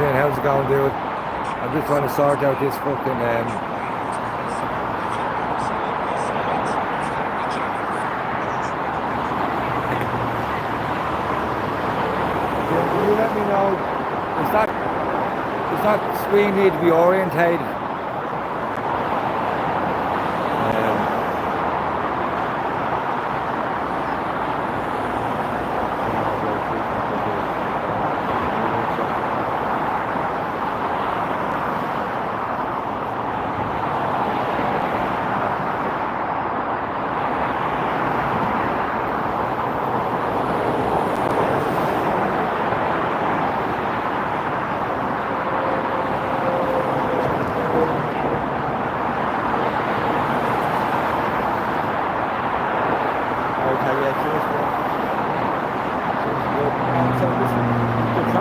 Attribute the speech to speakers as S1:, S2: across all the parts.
S1: Clint, how's it going, dude? I'm just trying to sort out this fucking Can you let me know, does that screen need to be orientated?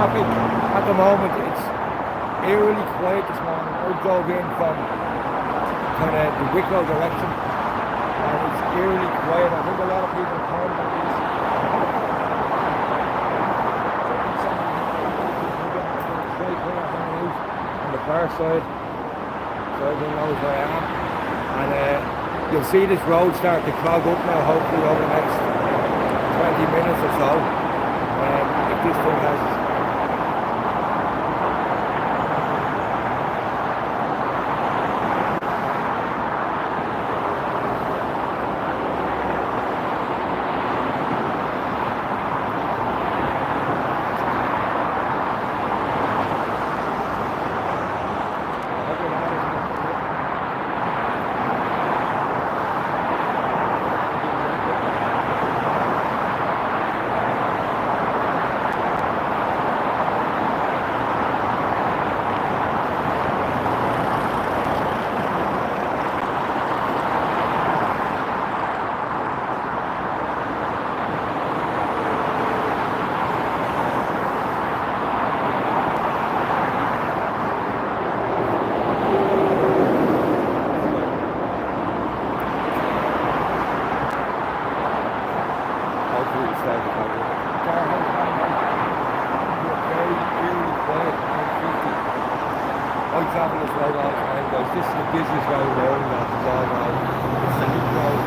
S1: At the moment, it's eerily quiet this morning. I drove in from kind of the Wicklow direction, and it's eerily quiet. I think a lot of people have heard about this. On the far side, so everyone knows where I am. And you'll see this road start to clog up now, hopefully over the next 20 minutes or so. If this thing has this is the busiest road in Ireland, that's all road. It's the big road.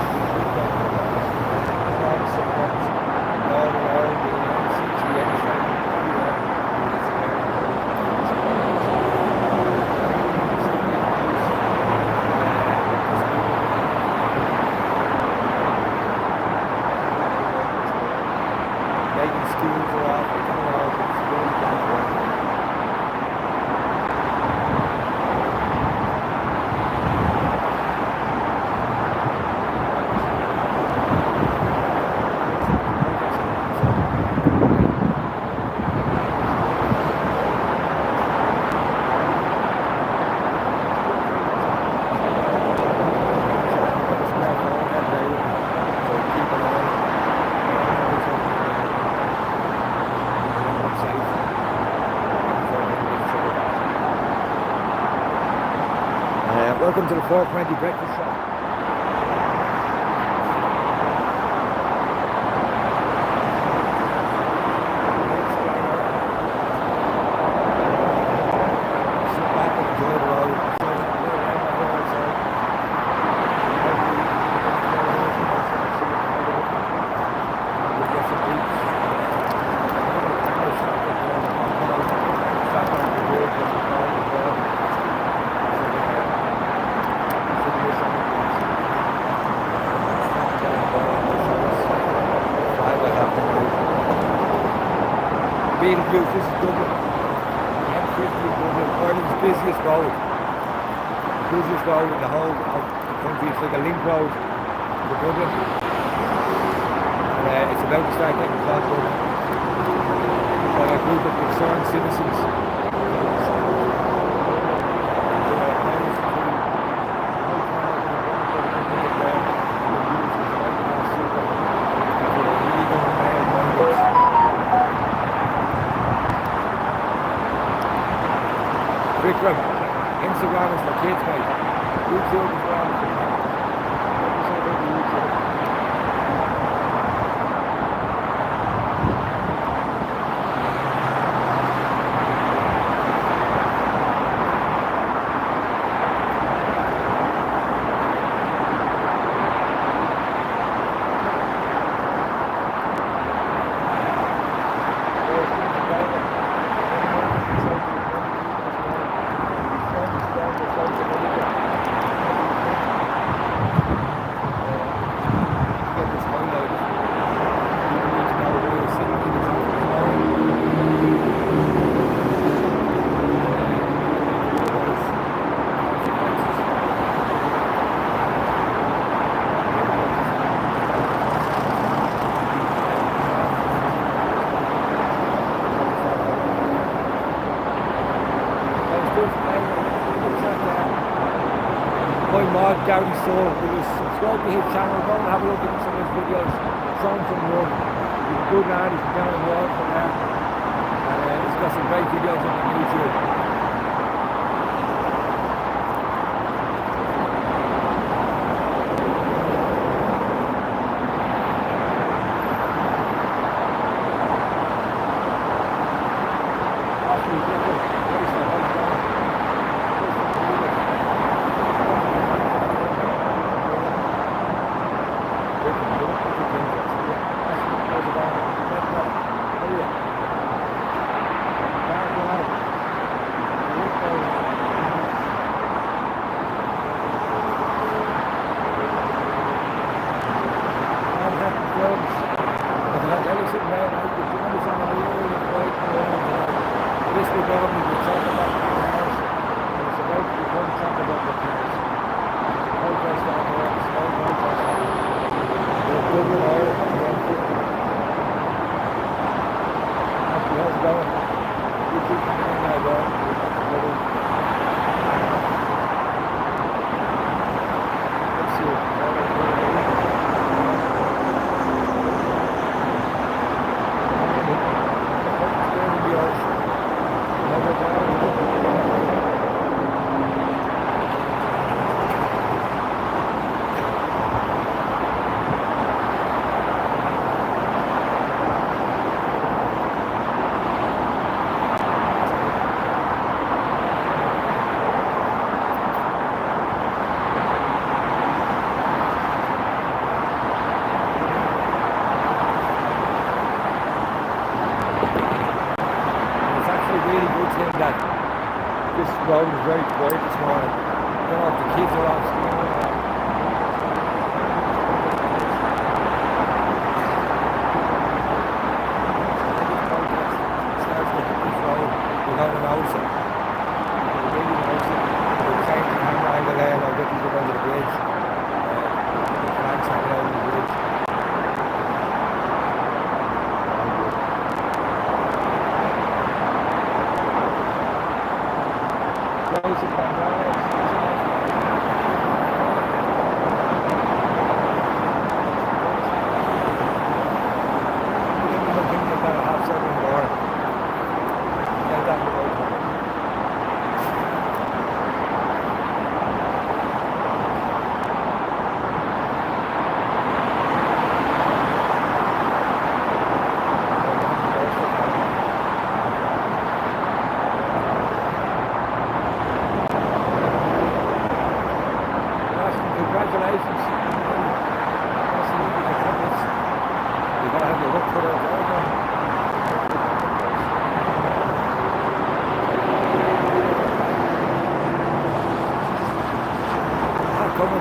S1: Northern Ireland, the making schools are off, welcome to the 420 Breakfast Shop. Sit back and enjoy the road. Being blue, this is Dublin. M50 in Dublin, Ireland's busiest road. Busiest road in the whole of the country. It's like a link road to Dublin. And it's about to start getting clogged up by a group of concerned citizens. Vikram, Instagram is for kids, mate. YouTube is for my mod, Gary Soul. Subscribe to his channel. Go and have a look at some of his videos. Showing some work. He's a good lad. He's down in work from there. And he's got some great videos on YouTube. This road is very quiet this morning. I don't know if the kids are off school or not. Starts to hit this road without an noticing. You really notice it. The same thing hanging around the lane. I'll get people going to the bridge. The flags hanging over the bridge.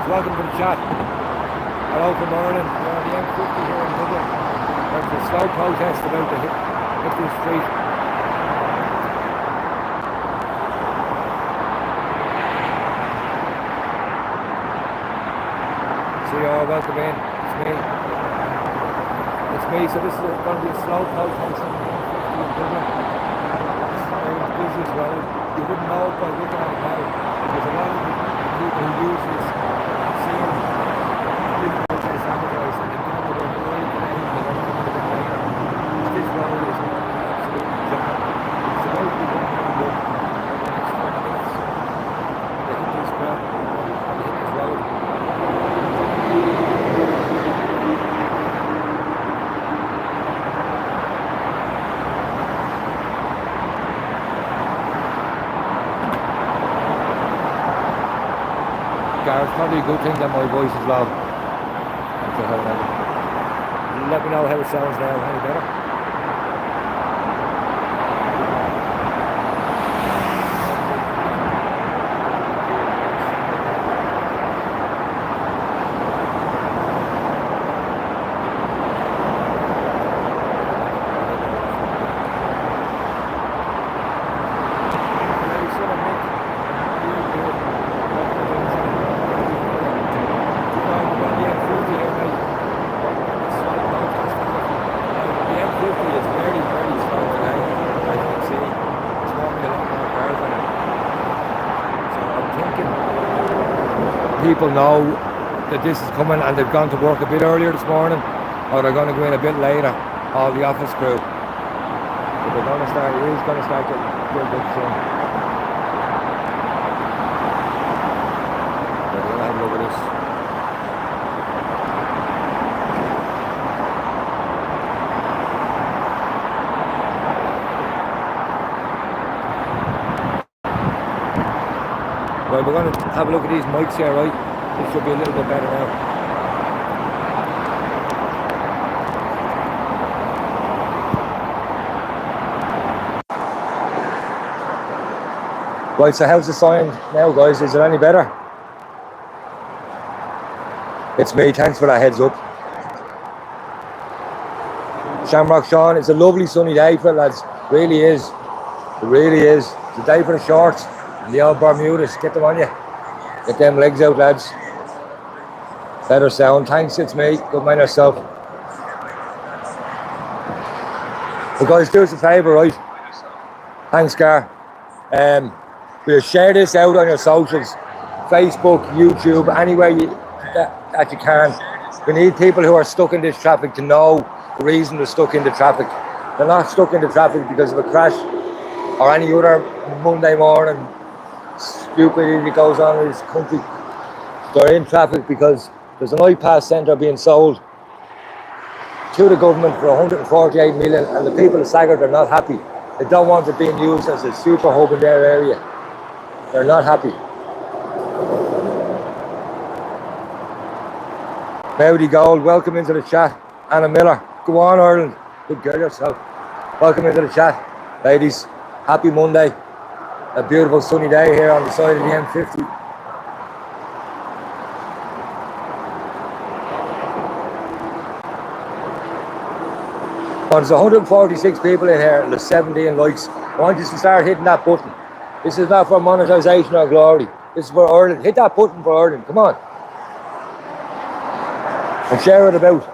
S1: Welcome to the chat. Hello, good morning. We're on the M50 here in Dublin. There's a slow protest about to hit this street. So you're all welcome in. It's me. It's me. So this is going to be a slow protest on the M50 in Dublin. It's very busy as well. You wouldn't know it by looking at it now. There's a lot of people who use this. It's probably a good thing that my voice is loud. Let me know how it sounds now. Any better? people know that this is coming and they've gone to work a bit earlier this morning, or they're going to go in a bit later, all the office crew. But they're going to start, it is going to start getting built up soon. But we're going to have a look at this. Right, we're going to have a look at these mics here, right? This should be a little bit better now. Right, so how's the sign now, guys? Is it any better? It's me, thanks for that heads up. Shamrock Sean, it's a lovely sunny day for it, lads. Really is. It really is. It's a day for the shorts. And the old Bermudas, get them on you. Get them legs out, lads. Better sound. Thanks, it's me. Good man yourself. Well, guys, do us a favour, right? Thanks, Gar. We'll share this out on your socials. Facebook, YouTube, anywhere that you can. We need people who are stuck in this traffic to know the reason they're stuck in the traffic. They're not stuck in the traffic because of a crash or any other Monday morning stupidity that goes on in this country. They're in traffic because there's an ipas centre being sold to the government for 148 million, and the people of Sagggart are not happy. They don't want it being used as a super hub in their area. They're not happy. Mowdy Gold, welcome into the chat. Anna Miller, go on Ireland. Good girl yourself. Welcome into the chat. Ladies, happy Monday. A beautiful sunny day here on the side of the M50. Well, there's 146 people in here and there's 17 likes. I want you to start hitting that button. This is not for monetisation or glory. This is for Ireland. Hit that button for Ireland. Come on. And share it about.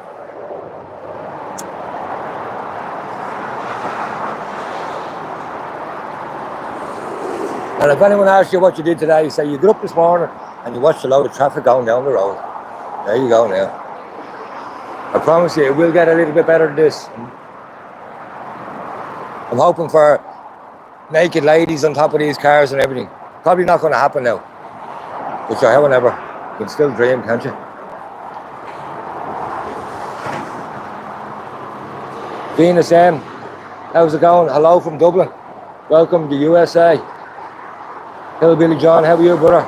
S1: And if anyone asks you what you did today, you say you got up this morning and you watched a load of traffic going down the road. There you go now. I promise you, it will get a little bit better than this. I'm hoping for naked ladies on top of these cars and everything. Probably not going to happen now. But sure, however, you can still dream, can't you? Venus M, how's it going? Hello from Dublin. Welcome to USA. Hillbilly John, how are you, brother?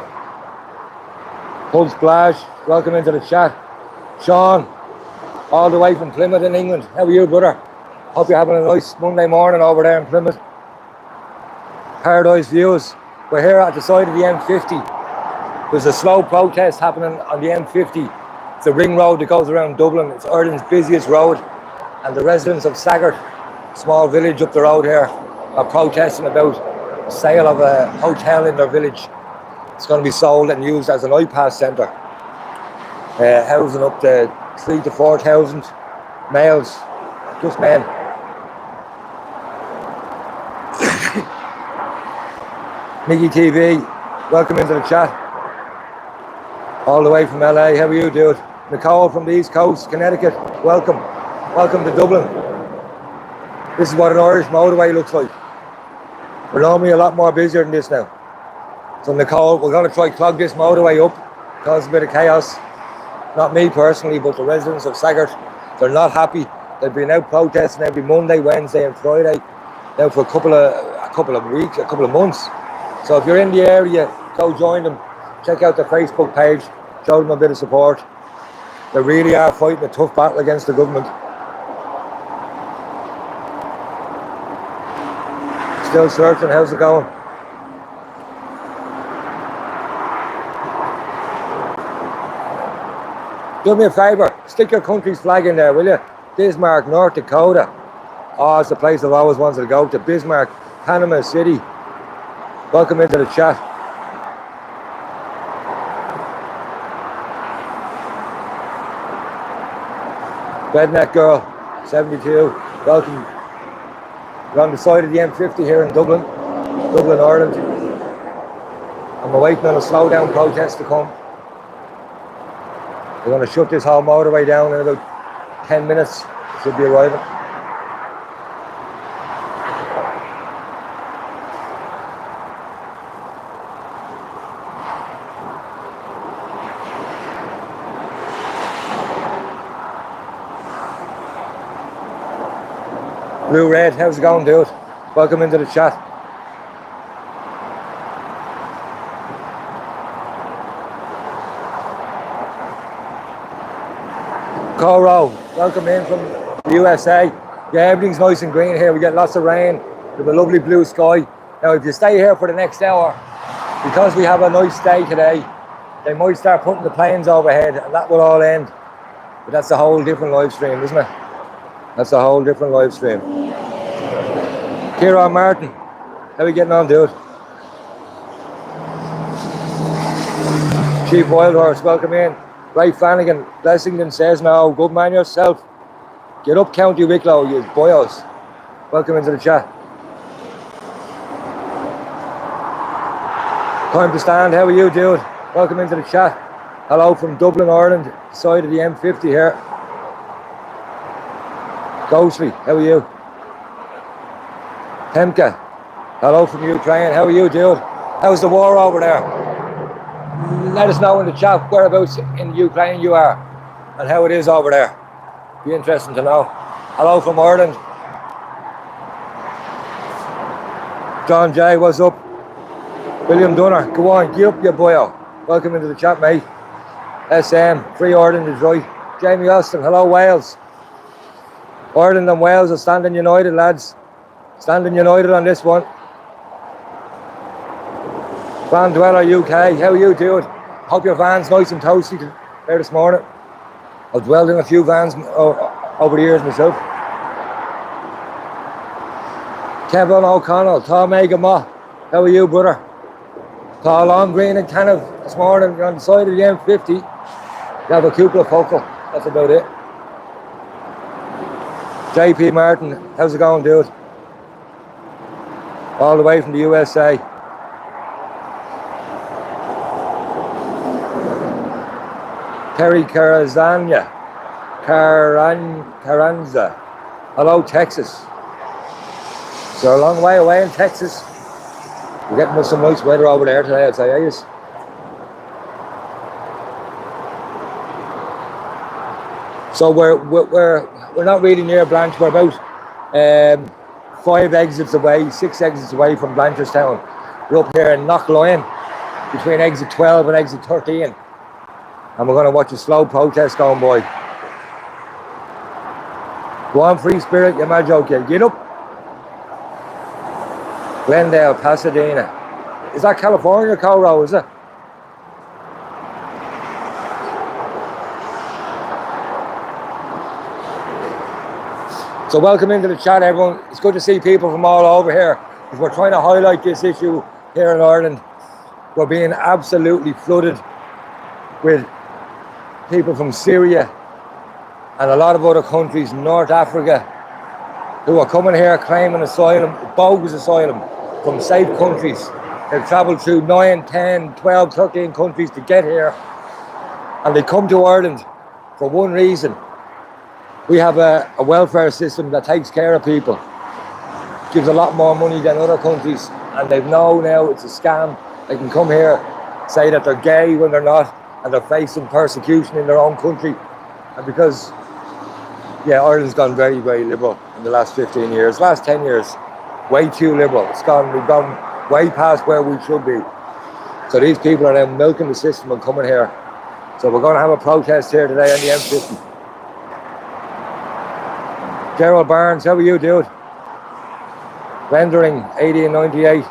S1: Pulse Splash, welcome into the chat. Sean, all the way from Plymouth in England. How are you, brother? Hope you're having a nice Monday morning over there in Plymouth. Paradise Views. We're here at the side of the M50. There's a slow protest happening on the M50. It's a ring road that goes around Dublin. It's Ireland's busiest road. And the residents of Sagggart, small village up the road here, are protesting about the sale of a hotel in their village. It's going to be sold and used as an ipas centre. Housing up to 3,000 to 4,000 males, just men. Mickey TV, welcome into the chat. All the way from LA, how are you, dude? Nicole from the East Coast, Connecticut, welcome. Welcome to Dublin. This is what an Irish motorway looks like. We're normally a lot more busier than this now. So Nicole, we're going to try to clog this motorway up, cause a bit of chaos. Not me personally, but the residents of Sagggart. They're not happy. They've been out protesting every Monday, Wednesday and Friday now for a couple of weeks, a couple of months. So if you're in the area, go join them. Check out their Facebook page, show them a bit of support. They really are fighting a tough battle against the government. Still searching, how's it going? Do me a favour, stick your country's flag in there, will you? Bismarck, North Dakota. Oh, it's the place I've always wanted to go to. Bismarck, Panama City. Welcome into the chat. Redneck Girl, 72. Welcome. We're on the side of the M50 here in Dublin, Ireland. I'm waiting on a slowdown protest to come. We're going to shut this whole motorway down in about 10 minutes. Should be arriving. Blue Red, how's it going, dude? Welcome into the chat. Coro, welcome in from the USA. Yeah, everything's nice and green here. We get lots of rain. We have a lovely blue sky. Now, if you stay here for the next hour, because we have a nice day today, they might start putting the planes overhead, and that will all end. But that's a whole different live stream, isn't it? That's a whole different live stream. Kieran Martin, how are you getting on, dude? Chief Wildhorse, welcome in. Ray Flanagan, Blessington says no, good man yourself. Get up, County Wicklow, you boyos. Welcome into the chat. Time to stand, how are you, dude? Welcome into the chat. Hello from Dublin, Ireland, side of the M50 here. Ghostly, how are you? Temka, hello from Ukraine, how are you, dude? How's the war over there? Let us know in the chat whereabouts in Ukraine you are and how it is over there. Be interesting to know. Hello from Ireland. John J, what's up? William Dunner, go on, get up, you boyo. Welcome into the chat, mate. SM, Free Ireland is right. Jamie Austin, hello Wales. Ireland and Wales are standing united, lads. Standing united on this one. Van Dweller UK, how are you, dude? Hope your van's nice and toasty there this morning. I've dwelled in a few vans over the years myself. Kevin O'Connell, Tom Egama, how are you, brother? Paul Long Green and Canov this morning. You're on the side of the M50. You have a couple of focal. That's about it. JP Martin, how's it going, dude? All the way from the USA. Terry Carranza. Hello, Texas. So a long way away in Texas. We're getting some nice weather over there today, I'd say, yes. So we're not really near Blanche. We're about 5 exits away, 6 exits away from Blanchardstown. We're up here in Knockloyan, between exit 12 and exit 13. And we're going to watch a slow protest going by. Go on, Free Spirit, you mad joke, yeah. Get up. Glendale, Pasadena. Is that California, Coro, is it? So welcome into the chat, everyone. It's good to see people from all over here, because we're trying to highlight this issue here in Ireland. We're being absolutely flooded with people from Syria and a lot of other countries, North Africa, who are coming here claiming asylum, bogus asylum, from safe countries. They've travelled through 9, 10, 12, 13 countries to get here, and they come to Ireland for one reason. We have a welfare system that takes care of people, gives a lot more money than other countries, and they know now it's a scam. They can come here, say that they're gay when they're not, and they're facing persecution in their own country. And because, yeah, Ireland's gone very, very liberal in the last 15 years, last 10 years, way too liberal. We've gone way past where we should be. So these people are now milking the system and coming here. So we're going to have a protest here today on the M50. Gerald Barnes, how are you, dude? Rendering 80 and 98.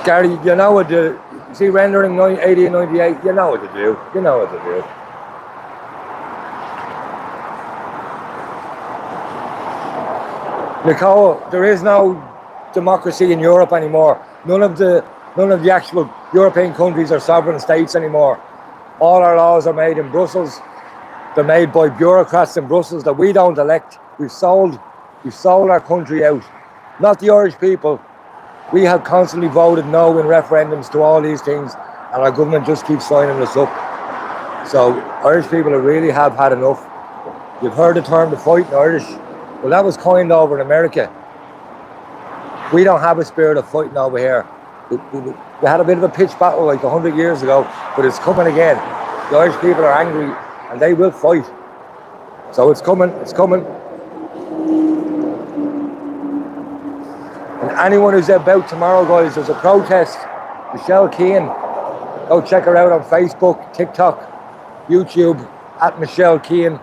S1: Gary, you know what to do. See, rendering 80 and 98, you know what to do. You know what to do. Nicole, there is no democracy in Europe anymore. None of the actual European countries are sovereign states anymore. All our laws are made in Brussels. They're made by bureaucrats in Brussels that we don't elect. We've sold our country out. Not the Irish people, We have constantly voted no in referendums to all these things, and our government just keeps signing us up. So Irish people really have had enough. You've heard the term the fighting Irish. Well, that was coined over in America. We don't have a spirit of fighting over here. We had a bit of a pitched battle like 100 years ago, but it's coming again. The Irish people are angry and they will fight. So it's coming, it's coming. And anyone who's about tomorrow, guys, there's a protest. Michelle Keane, go check her out on Facebook, TikTok, YouTube, at Michelle Keane.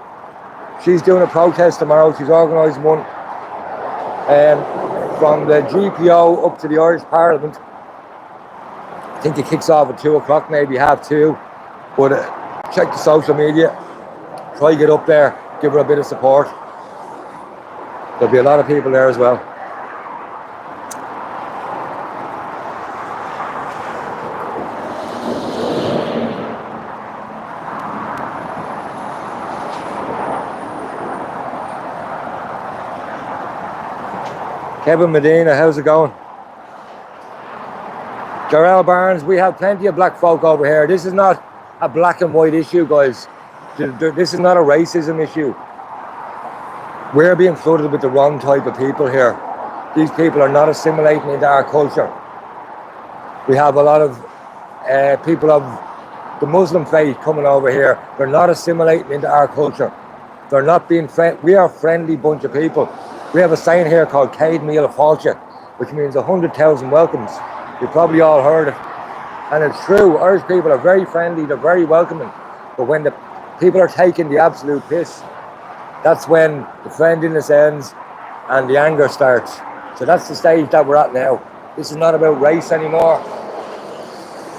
S1: She's doing a protest tomorrow. She's organising one from the GPO up to the Irish Parliament. I think it kicks off at 2 o'clock, maybe 2:30. But check the social media. Try to get up there, give her a bit of support. There'll be a lot of people there as well. Kevin Medina, how's it going? Jarrell Barnes, we have plenty of black folk over here. This is not a black and white issue, guys. This is not a racism issue. We're being flooded with the wrong type of people here. These people are not assimilating into our culture. We have a lot of people of the Muslim faith coming over here. They're not assimilating into our culture. They're not being we are a friendly bunch of people. We have a saying here called Cade Míle Fáilte, which means 100,000 welcomes. You've probably all heard it. And it's true, Irish people are very friendly, they're very welcoming. But when the people are taking the absolute piss, that's when the friendliness ends and the anger starts. So that's the stage that we're at now. This is not about race anymore.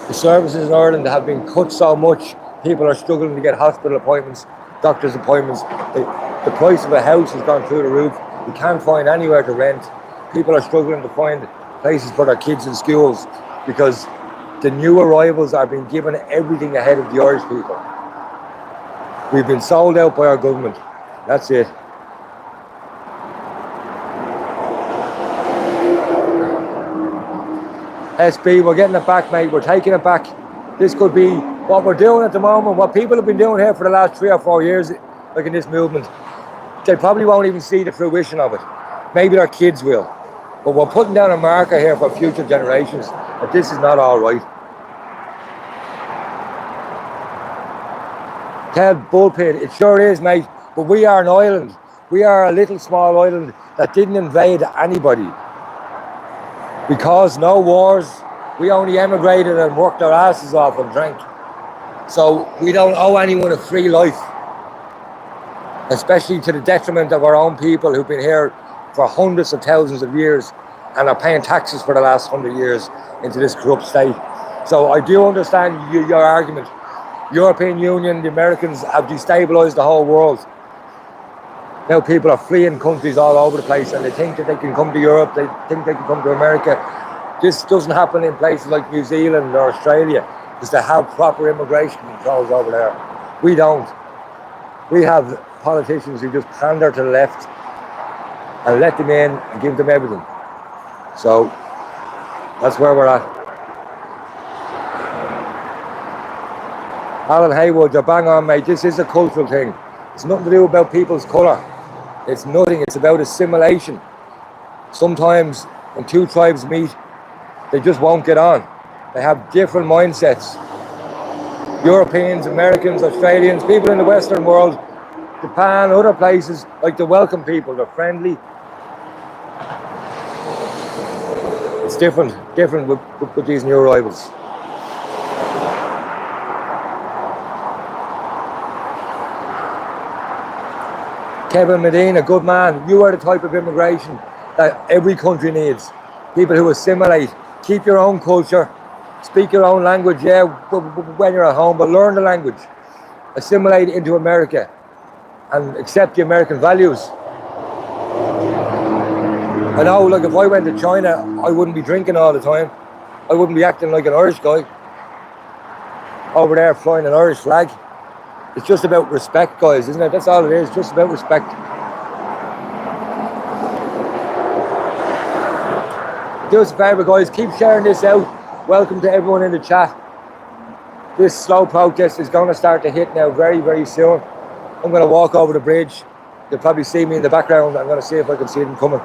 S1: The services in Ireland have been cut so much, people are struggling to get hospital appointments, doctor's appointments. The price of a house has gone through the roof. We can't find anywhere to rent. People are struggling to find places for their kids in schools because the new arrivals are being given everything ahead of the Irish people. We've been sold out by our government. That's it. SB, we're getting it back, mate. We're taking it back. This could be what we're doing at the moment, what people have been doing here for the last 3 or 4 years, like in this movement. They probably won't even see the fruition of it. Maybe their kids will. But we're putting down a marker here for future generations that this is not all right. Tell bullpit, it sure is, mate. But we are an island. We are a little small island that didn't invade anybody. We caused no wars. We only emigrated and worked our asses off and drank. So we don't owe anyone a free life. Especially to the detriment of our own people who've been here for hundreds of thousands of years and are paying taxes for the last 100 years into this corrupt state. So I do understand your argument. European Union, the Americans have destabilized the whole world. Now people are fleeing countries all over the place and they think that they can come to Europe, they think they can come to America. This doesn't happen in places like New Zealand or Australia because they have proper immigration controls over there. We don't. We have politicians who just pander to the left and let them in and give them everything. So that's where we're at. Alan Haywood, you're bang on, mate. This is a cultural thing. It's nothing to do about people's colour. It's nothing. It's about assimilation. Sometimes when two tribes meet, they just won't get on. They have different mindsets. Europeans, Americans, Australians, people in the Western world, Japan, other places, like to welcome people. They're friendly. It's different with these new arrivals. Kevin Medina, good man. You are the type of immigration that every country needs. People who assimilate, keep your own culture, speak your own language, yeah, when you're at home, but learn the language. Assimilate into America and accept the American values. I know, like if I went to China, I wouldn't be drinking all the time. I wouldn't be acting like an Irish guy over there flying an Irish flag. It's just about respect, guys, isn't it? That's all it is, just about respect. Do us a favour, guys, keep sharing this out. Welcome to everyone in the chat. This slow protest is going to start to hit now very, very soon. I'm going to walk over the bridge. You'll probably see me in the background. I'm going to see if I can see them coming.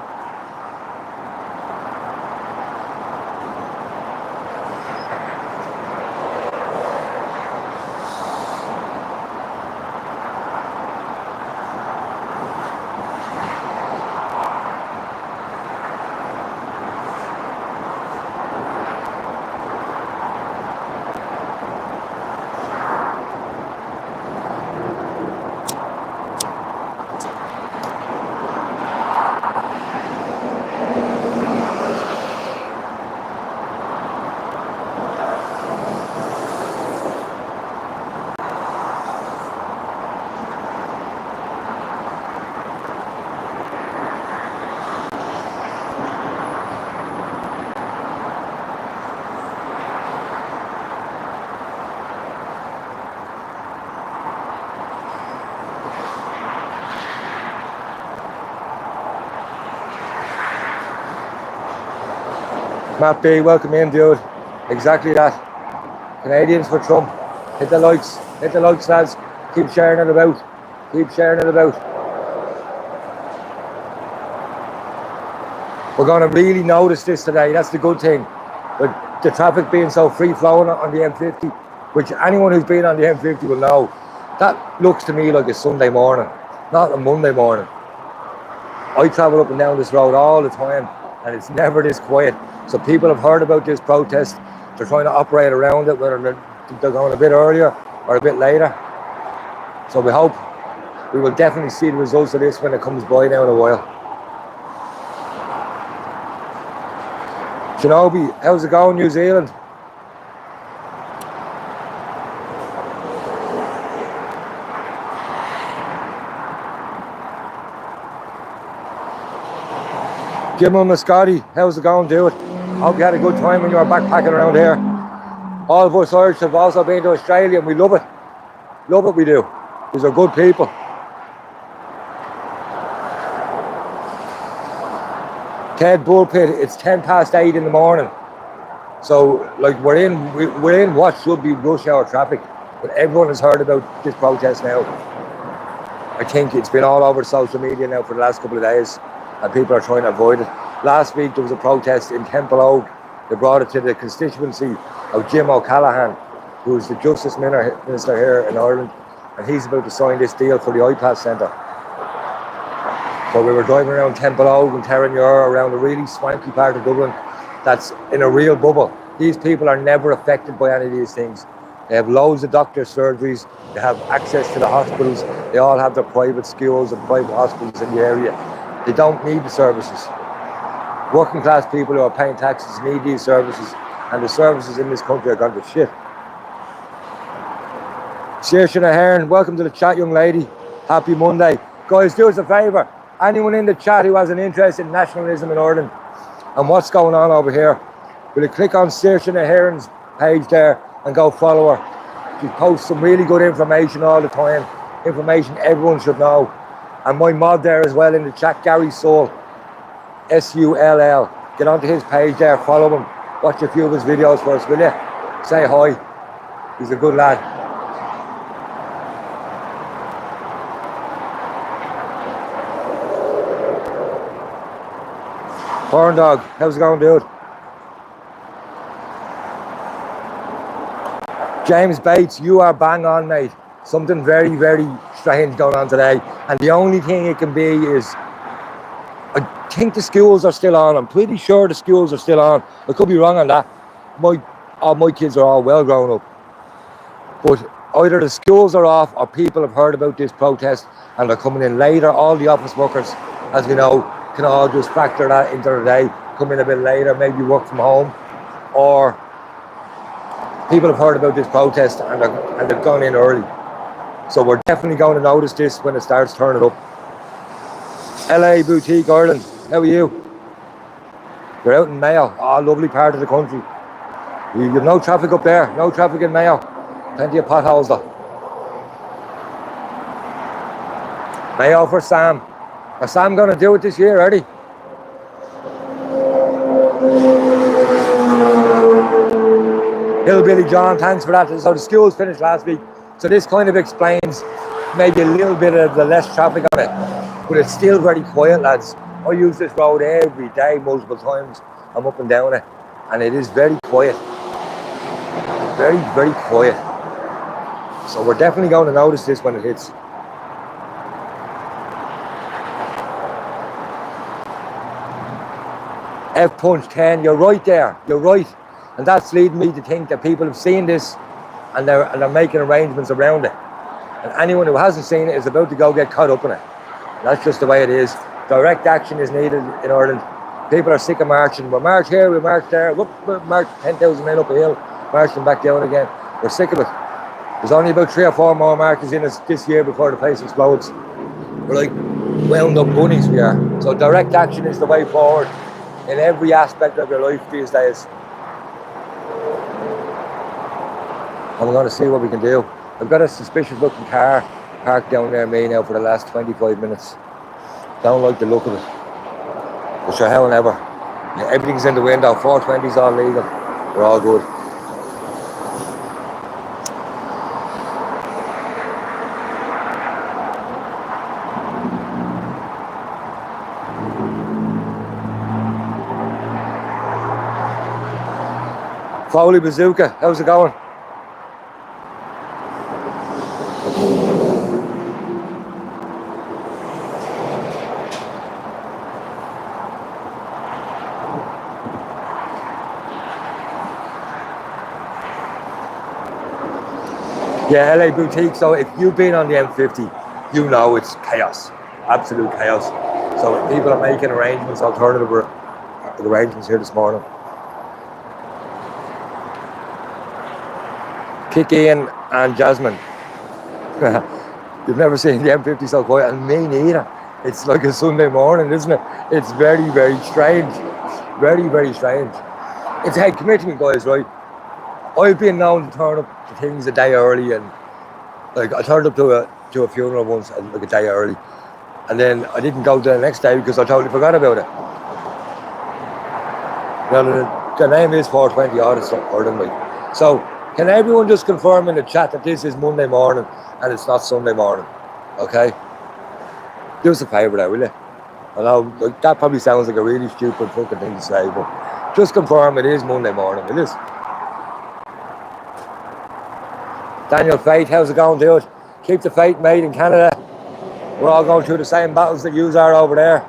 S1: Matt B, welcome in, dude. Exactly that. Canadians for Trump. Hit the likes, lads. Keep sharing it about. Keep sharing it about. We're going to really notice this today. That's the good thing. With the traffic being so free-flowing on the M50, which anyone who's been on the M50 will know, that looks to me like a Sunday morning, not a Monday morning. I travel up and down this road all the time, and it's never this quiet. So people have heard about this protest. They're trying to operate around it, whether they're going a bit earlier or a bit later. So we hope we will definitely see the results of this when it comes by now in a while. Shinobi, how's it going, New Zealand? Gimel Mascotti, how's it going, dude? Hope you had a good time when you were backpacking around here. All of us Irish have also been to Australia and we love it. Love what we do. These are good people. Ted Bullpit, it's 8:10 in the morning. So like we're in what should be rush hour traffic, but everyone has heard about this protest now. I think it's been all over social media now for the last couple of days, and people are trying to avoid it. Last week there was a protest in Temple Oak. They brought it to the constituency of Jim O'Callaghan, who's the Justice Minister here in Ireland, and he's about to sign this deal for the ipas centre. So we were driving around Temple Oak and Terranure, around a really swanky part of Dublin that's in a real bubble. These people are never affected by any of these things. They have loads of doctor surgeries, they have access to the hospitals, they all have their private schools and private hospitals in the area. They don't need the services. Working class people who are paying taxes need these services, and the services in this country are gone to shit. Saoirse Ahern, welcome to the chat, young lady. Happy Monday. Guys, do us a favour. Anyone in the chat who has an interest in nationalism in Ireland and what's going on over here, will you click on Saoirse Ahern's page there and go follow her. She posts some really good information all the time, information everyone should know. And my mod there as well in the chat, Gary Sull, S-U-L-L. Get onto his page there, follow him, watch a few of his videos for us, will you? Say hi. He's a good lad. Corn Dog, how's it going, dude? James Bates, you are bang on, mate. Something very, very strange going on today. And the only thing it can be is, I think the schools are still on. I'm pretty sure the schools are still on. I could be wrong on that. All my kids are all well grown up. But either the schools are off or people have heard about this protest and they're coming in later. All the office workers, as we know, can all just factor that into their day, come in a bit later, maybe work from home, or people have heard about this protest and they've gone in early. So we're definitely going to notice this when it starts turning up. LA Boutique Ireland, how are you? You're out in Mayo, lovely part of the country. You have no traffic up there, no traffic in Mayo. Plenty of potholes though. Mayo for Sam. Is Sam going to do it this year, Eddie? Hillbilly John, thanks for that. So the school's finished last week. So this kind of explains maybe a little bit of the less traffic on it. But it's still very quiet, lads. I use this road every day, multiple times. I'm up and down it. And it is very quiet. Very, very quiet. So we're definitely going to notice this when it hits. F punch 10, you're right there, you're right. And that's leading me to think that people have seen this and they're making arrangements around it. And anyone who hasn't seen it is about to go get caught up in it. That's just the way it is. Direct action is needed in Ireland. People are sick of marching. We march here, we march there, whoop, we march 10,000 men up a hill, march them back down again. We're sick of it. There's only about 3 or 4 more marches in us this year before the place explodes. We're like wound up bunnies we are. So direct action is the way forward in every aspect of your life these days. And we're going to see what we can do. I've got a suspicious looking car parked down near me now for the last 25 minutes. Don't like the look of it. But sure, hell never. Everything's in the window, 420's all legal. We're all good. Foley Bazooka, how's it going? Yeah, LA Boutique, so if you've been on the M50, you know it's chaos, absolute chaos. So people are making arrangements, alternative arrangements here this morning. Kick Ian and Jasmine. You've never seen the M50 so quiet, and me neither. It's like a Sunday morning, isn't it? It's very, very strange. Very, very strange. It's a head commitment, guys, right? I've been known to turn up to things a day early, and like I turned up to a funeral once like a day early, and then I didn't go there the next day because I totally forgot about it. Now the name is 420 Audits Ireland, like. So can everyone just confirm in the chat that this is Monday morning and it's not Sunday morning? Okay? Do us a favour there, will you? I know like, that probably sounds like a really stupid fucking thing to say, but just confirm it is Monday morning. It is. Daniel Faith, how's it going, dude? Keep the faith, mate, in Canada. We're all going through the same battles that yous are over there.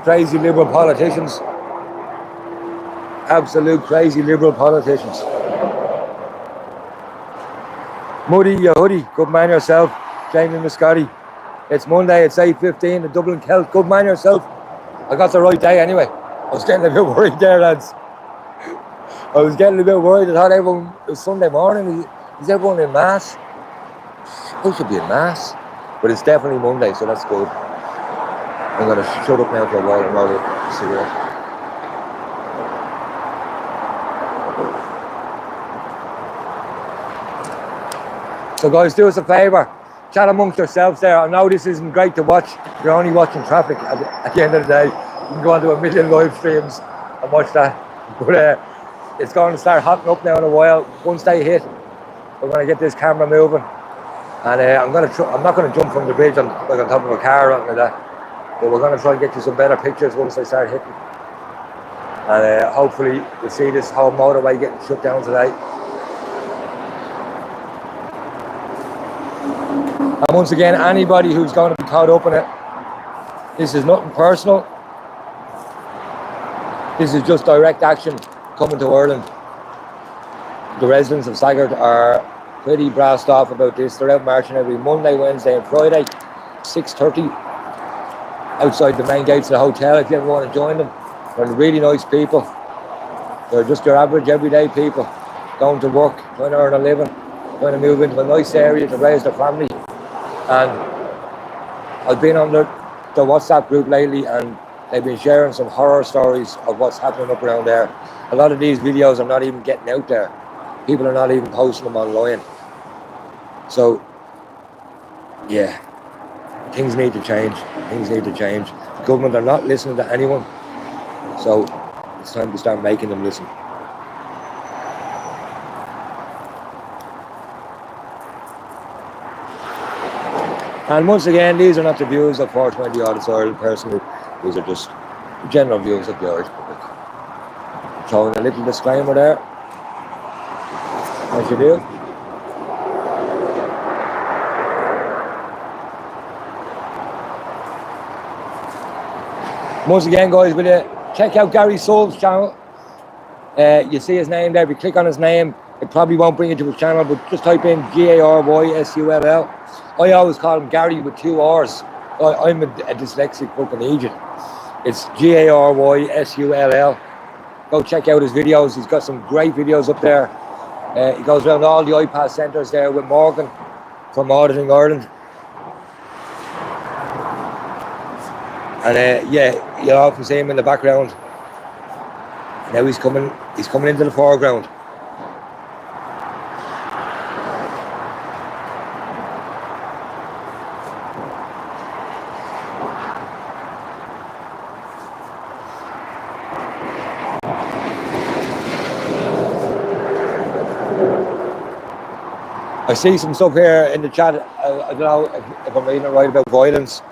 S1: Crazy liberal politicians. Absolute crazy liberal politicians. Muddy, your hoodie, good man yourself. Jamie Muscotti. It's Monday, it's 8:15, the Dublin Celt. Good man yourself. I got the right day anyway. I was getting a bit worried there, lads. I was getting a bit worried. I thought everyone, it was Sunday morning. Is everyone in mass? Who should be in mass? But it's definitely Monday, so that's good. I'm going to shut up now for a while and roll a cigarette. So guys, do us a favour. Chat amongst yourselves there. I know this isn't great to watch. You're only watching traffic at the end of the day. You can go onto a million live streams and watch that. But it's going to start hotting up now in a while. Once they hit, we're going to get this camera moving. And I'm not going to jump from the bridge on top of a car or anything like that. But we're going to try and get you some better pictures once they start hitting. And hopefully you'll see this whole motorway getting shut down today. And once again, anybody who's going to be caught up in it, this is nothing personal. This is just direct action coming to Ireland. The residents of Sagggart are pretty brassed off about this. They're out marching every Monday, Wednesday and Friday, 6:30, outside the main gates of the hotel if you ever want to join them. They're really nice people. They're just your average everyday people, going to work, trying to earn a living, trying to move into a nice area to raise their family. And I've been on the WhatsApp group lately, and they've been sharing some horror stories of what's happening up around there. A lot of these videos are not even getting out there. People are not even posting them online. So, yeah, things need to change. Things need to change. The government are not listening to anyone. So, it's time to start making them listen. And once again, these are not the views of 420 Audits Ireland personally. These are just general views of the Irish public. Throwing a little disclaimer there, as you do. Once again, guys, will you check out Gary Souls' channel? You see his name there. If you click on his name, it probably won't bring you to his channel, but just type in GARYSULL. I always call him Gary with 2 R's. I'm a dyslexic fucking idiot. It's GARYSULL. Go check out his videos. He's got some great videos up there. He goes around all the ipas centres there with Morgan from Auditing Ireland. And yeah, you'll often see him in the background. Now he's coming into the foreground. I see some stuff here in the chat. I don't know if I'm reading it right about violence.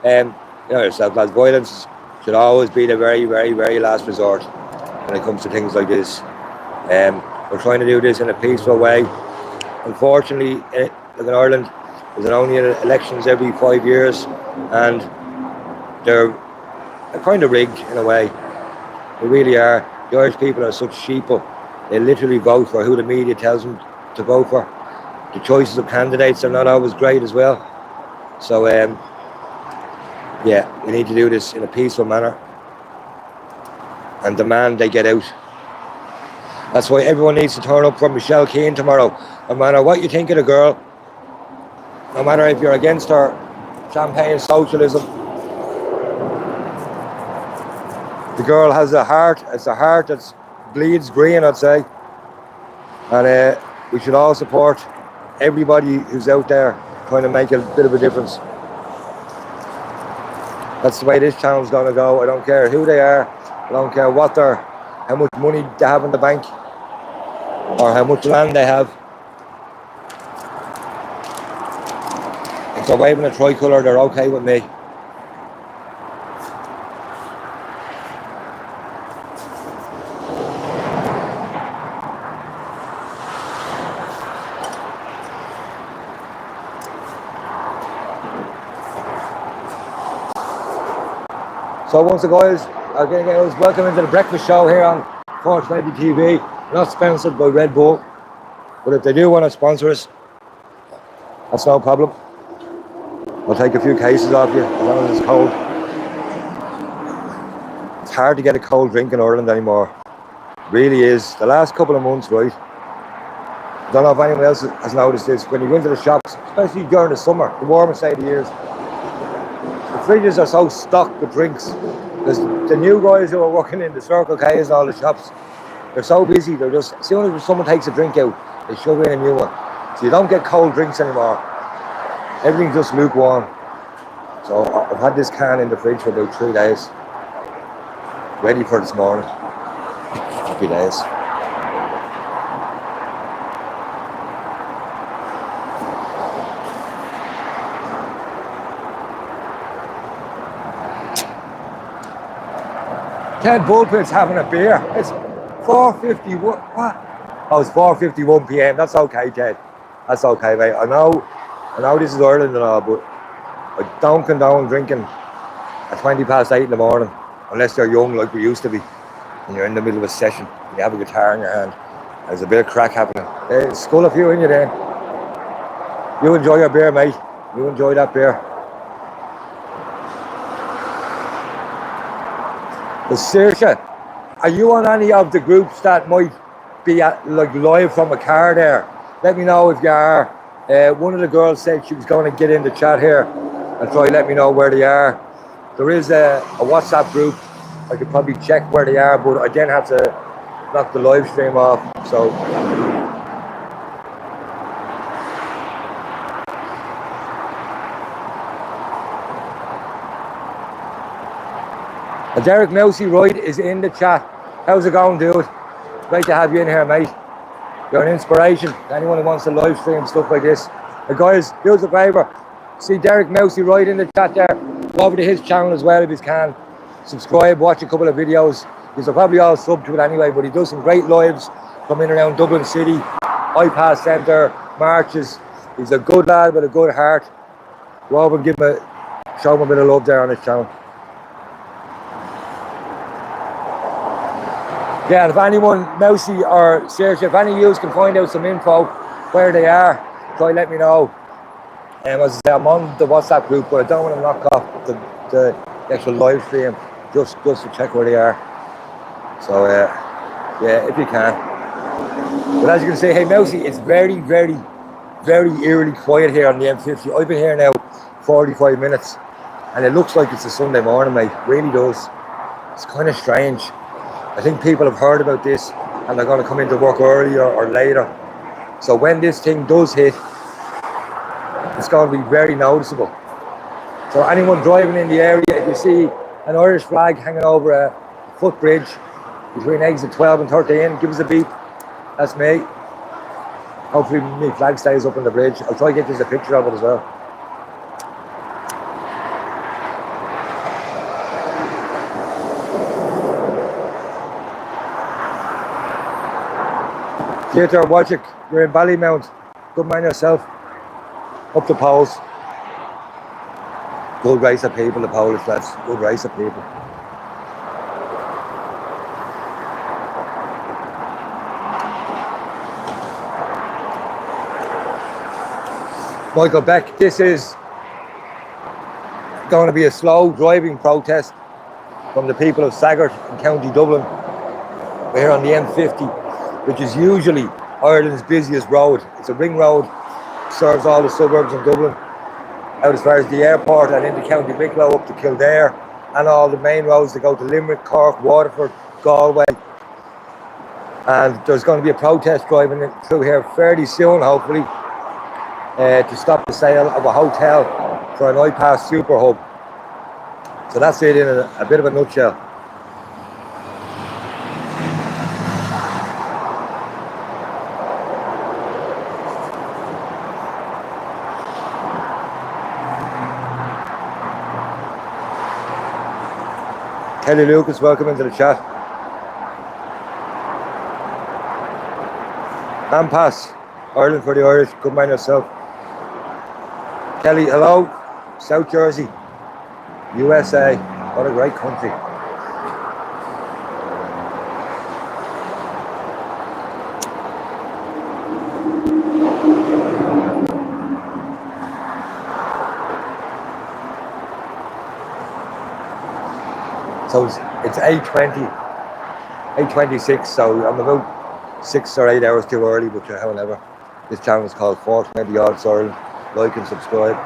S1: You know yourself, lads, violence should always be the very, very, very last resort when it comes to things like this. We're trying to do this in a peaceful way. Unfortunately, like in Ireland, there's only elections every 5 years, and they're kind of rigged in a way. They really are. The Irish people are such sheeple. They literally vote for who the media tells them to vote for. The choices of candidates are not always great as well. So, yeah, we need to do this in a peaceful manner and demand they get out. That's why everyone needs to turn up for Michelle Keane tomorrow. No matter what you think of the girl, no matter if you're against her champagne socialism, the girl has a heart. It's a heart that bleeds green, I'd say. And we should all support everybody who's out there trying to make a bit of a difference. That's the way this channel's gonna go. I don't care who they are. I don't care how much money they have in the bank or how much land they have. If they're waving a tricolour, they're okay with me. So once again, guys, welcome into the breakfast show here on 420 TV. We're not sponsored by Red Bull, but if they do want to sponsor us, that's no problem. I'll take a few cases off you as long as it's cold. It's hard to get a cold drink in Ireland anymore. It really is. The last couple of months, right? I don't know if anyone else has noticed this. When you go into the shops, especially during the summer, the warmest day of the years, the fridges are so stocked with drinks. Because the new guys who are working in the Circle K's and all the shops, they're so busy, they're just, as soon as someone takes a drink out, they shove in a new one. So you don't get cold drinks anymore. Everything's just lukewarm. So I've had this can in the fridge for about 3 days. Ready for this morning. Happy days. Ted Bullpit's having a beer. It's 4:51. What? Oh, it's 4:51 p.m. That's okay, Ted. That's okay, mate. I know this is Ireland and all, but I don't condone drinking at 8:20 in the morning, unless you're young like we used to be, and you're in the middle of a session, and you have a guitar in your hand, and there's a bit of crack happening. Skull a few in you then. You enjoy your beer, mate. You enjoy that beer. But seriously, are you on any of the groups that might be like live from a car there? Let me know if you are. One of the girls said she was going to get in the chat here and try let me know where they are. There is a WhatsApp group. I could probably check where they are, but I then have to knock the live stream off. So Derek Mousey Wright is in the chat. How's it going, dude? Great to have you in here, mate. You're an inspiration to anyone who wants to live stream stuff like this. Guys, do us a favour. See Derek Mousey right in the chat there. Go over to his channel as well if you can. Subscribe, watch a couple of videos. These are probably all sub to it anyway, but he does some great lives from in around Dublin City, ipas centre, marches. He's a good lad with a good heart. Go over and show him a bit of love there on his channel. Yeah, and if anyone, Mousey or Serge, if any of you can find out some info where they are, try let me know. As I say, I'm on the WhatsApp group, but I don't want to knock off the actual live stream just to check where they are. So yeah, if you can. But as you can see, hey Mousey, it's very, very, very eerily quiet here on the M50. I've been here now 45 minutes, and it looks like it's a Sunday morning, mate. It really does. It's kind of strange. I think people have heard about this and they're going to come into work earlier or later. So when this thing does hit, it's going to be very noticeable. So anyone driving in the area, if you see an Irish flag hanging over a footbridge between exit 12 and 13, give us a beep. That's me. Hopefully my flag stays up on the bridge. I'll try to get you a picture of it as well. Theatre, watch it. You're in Ballymount. Good man yourself. Up the poles. Good race of people, the Polish lads. Good race of people. Michael Beck, this is going to be a slow driving protest from the people of Sagggart in County Dublin. We're here on the M50, which is usually Ireland's busiest road. It's a ring road, serves all the suburbs of Dublin, out as far as the airport and into County Wicklow up to Kildare, and all the main roads that go to Limerick, Cork, Waterford, Galway. And there's going to be a protest driving through here fairly soon, hopefully, to stop the sale of a hotel for an ipas super hub. So that's it in a bit of a nutshell. Kelly Lucas, welcome into the chat. Ipas, Ireland for the Irish, good man yourself. Kelly, hello, South Jersey, USA, what a great country. So it's 8:26, so I'm about 6 or 8 hours too early, but however, this channel is called 420 Audits Ireland. Like and subscribe.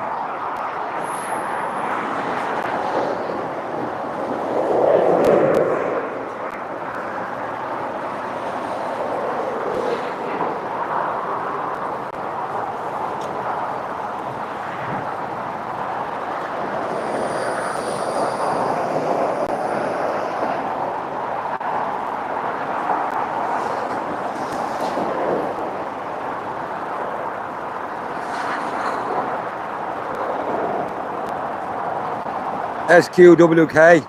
S1: SQWK,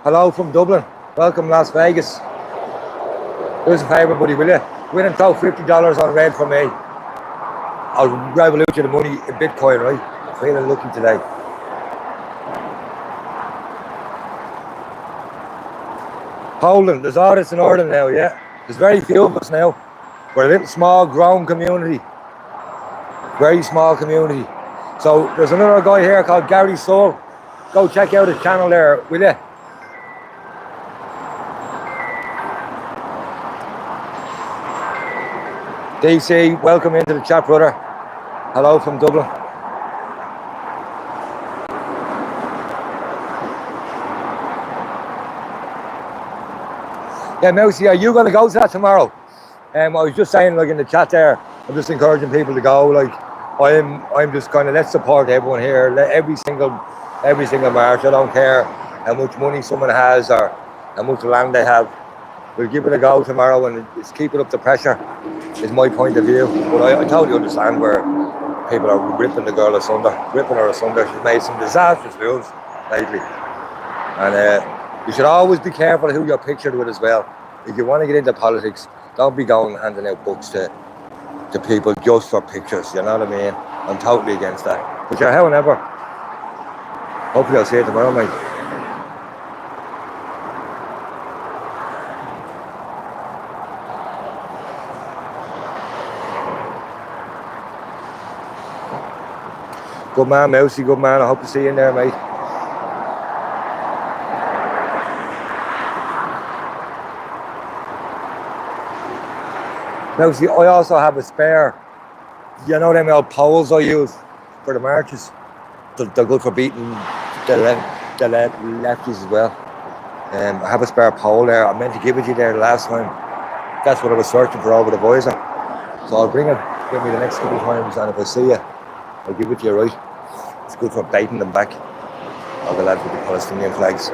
S1: hello from Dublin, welcome Las Vegas. Do us a favour, buddy, will you? Win and throw $50 on red for me. I'll revolute you the money in Bitcoin, right? I'm feeling lucky today. Poland, there's audits in Ireland now, yeah. There's very few of us now. We're a little small, grown community. Very small community. So there's another guy here called Gary Soul. Go check out his channel there, will you? DC, welcome into the chat, brother. Hello from Dublin. Yeah, Mousey, are you going to go to that tomorrow? I was just saying, like in the chat there, I'm just encouraging people to go. Like, I'm just kind of, let's support everyone here. Let every single march. I don't care how much money someone has or how much land they have. we'll give it a go tomorrow, and it's keeping up the pressure, is my point of view. But I totally understand where people are ripping the girl asunder, ripping her asunder. She's made some disastrous moves lately. And you should always be careful who you're pictured with as well. If you want to get into politics, don't be going handing out books to people just for pictures, you know what I mean? I'm totally against that. But yeah, however, hopefully I'll see you tomorrow, mate. Good man, Mousy, good man. I hope to see you in there, mate. Mousy, I also have a spare. You know them old poles I use for the marches? They're good for beating the lefties as well. I have a spare pole there. I meant to give it to you there last time. That's what I was searching for over the visor. So I'll bring it with me the next couple of times, and if I see you, I'll give it to you, right? It's good for baiting them back. All the lads with the Palestinian flags.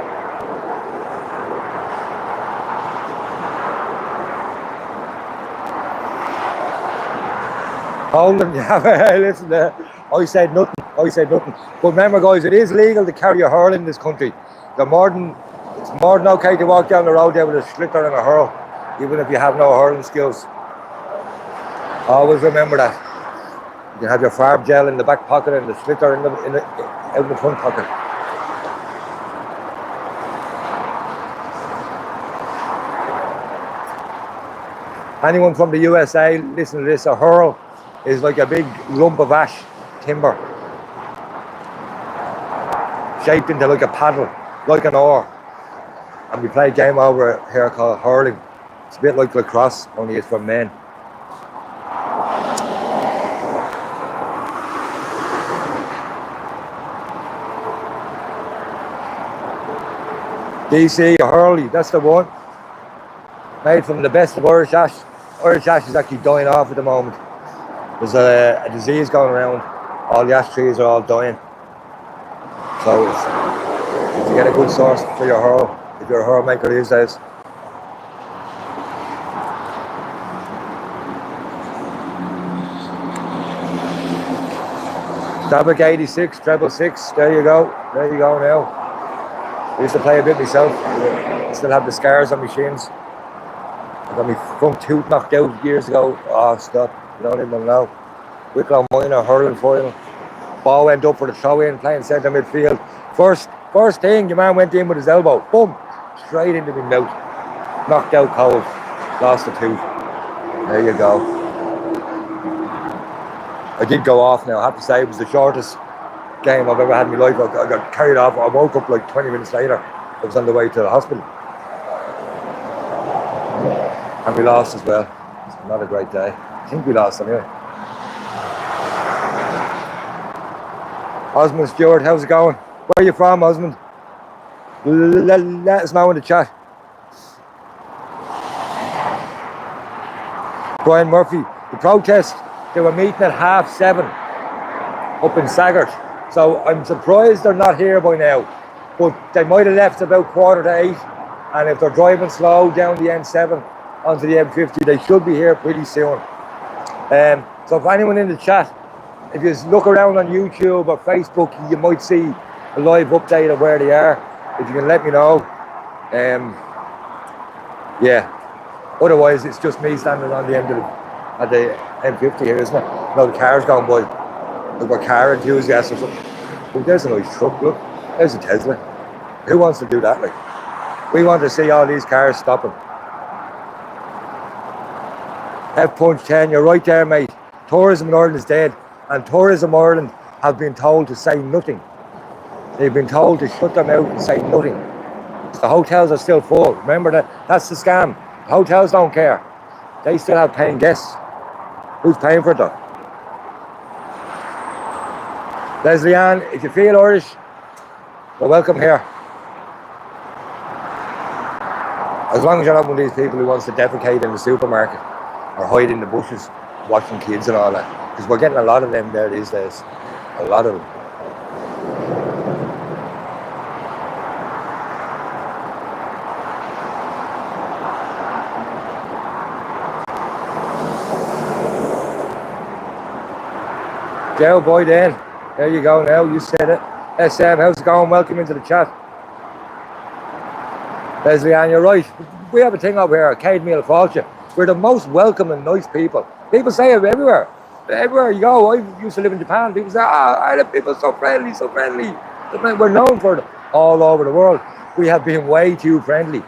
S1: Hold them, yeah, listen there. I said nothing. But remember, guys, it is legal to carry a hurl in this country. It's more than okay to walk down the road there with a slitter and a hurl, even if you have no hurling skills. Always remember that. You can have your farb gel in the back pocket and the slitter out in the front pocket. Anyone from the USA, listen to this. A hurl is like a big lump of ash timber, shaped into like a paddle, like an oar. And we play a game over here called hurling. It's a bit like lacrosse, only it's for men. DC, hurley, that's the one. Made from the best of Irish ash. Irish ash is actually dying off at the moment. There's a disease going around. All the ash trees are all dying. So if you get a good source for your hurl, if you're a hurl maker these days. Stabbock 86, treble 6, there you go now. I used to play a bit myself. I still have the scars on my shins. I got my front tooth knocked out years ago. Oh, stop. You don't even know. Wicklow Minor, hurling final. Ball went up for the throw-in, playing centre midfield. First thing, your man went in with his elbow. Boom! Straight into my mouth. Knocked out cold. Lost a tooth. There you go. I did go off now. I have to say it was the shortest game I've ever had in my life. I got carried off. I woke up like 20 minutes later. I was on the way to the hospital. And we lost as well. It's not a great day. I think we lost anyway. Osmond Stewart, how's it going? Where are you from, Osmond? Let us know in the chat. Brian Murphy, the protest, they were meeting at 7:30 up in Sagggart. So I'm surprised they're not here by now. But they might have left about 7:45. And if they're driving slow down the N7 onto the M50, they should be here pretty soon. So if anyone in the chat, if you look around on YouTube or Facebook, you might see a live update of where they are. If you can let me know. Yeah. Otherwise, it's just me standing on the end of the M50 here, isn't it? No, the car's going by. Like we're car enthusiasts or something. Oh, there's a nice truck, look. There's a Tesla. Who wants to do that, like? We want to see all these cars stopping. F-Punch 10, you're right there, mate. Tourism in Ireland is dead. And Tourism Ireland have been told to say nothing. They've been told to shut them out and say nothing. The hotels are still full. Remember that? That's the scam. The hotels don't care. They still have paying guests. Who's paying for it though? Leslie Ann, if you feel Irish, you're welcome here. As long as you're not one of these people who wants to defecate in the supermarket or hide in the bushes watching kids and all that. Because we're getting a lot of them there these days. A lot of them. Joe boy then. There you go now, you said it. SM, how's it going? Welcome into the chat. Leslie Ann, you're right. We have a thing over here, Arcade Meal Culture. We're the most welcoming, nice people. People say it everywhere. Everywhere you go, I used to live in Japan. People say, Ireland people are so friendly, so friendly. We're known for it all over the world. We have been way too friendly.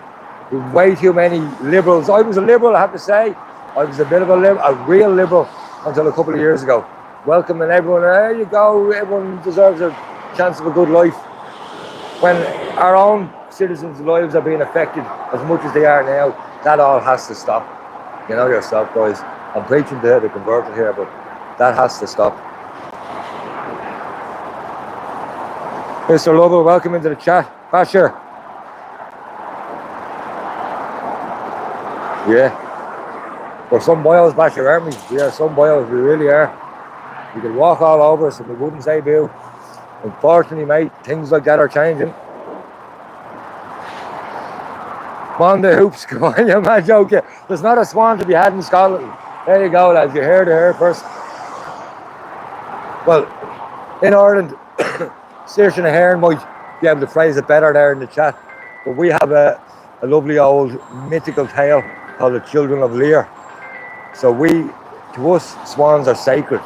S1: With way too many liberals. I was a liberal, I have to say. I was a bit of a real liberal until a couple of years ago. Welcoming everyone, there you go, everyone deserves a chance of a good life. When our own citizens' lives are being affected as much as they are now, that all has to stop. You know yourself, guys. I'm preaching to the converted here, but that has to stop. Mr. Lovell, welcome into the chat. Basher. Yeah. We're some boyos, Basher, aren't we? We are some boyos, we really are. You can walk all over us and we wouldn't say boo. Unfortunately, mate, things like that are changing. Come on, the hoops, come on, you man joking. There's not a swan to be had in Scotland. There you go, lads, you heard it here first. Well, in Ireland, Saoirse Ahern might be able to phrase it better there in the chat, but we have a lovely old mythical tale called the Children of Lear. So to us, swans are sacred.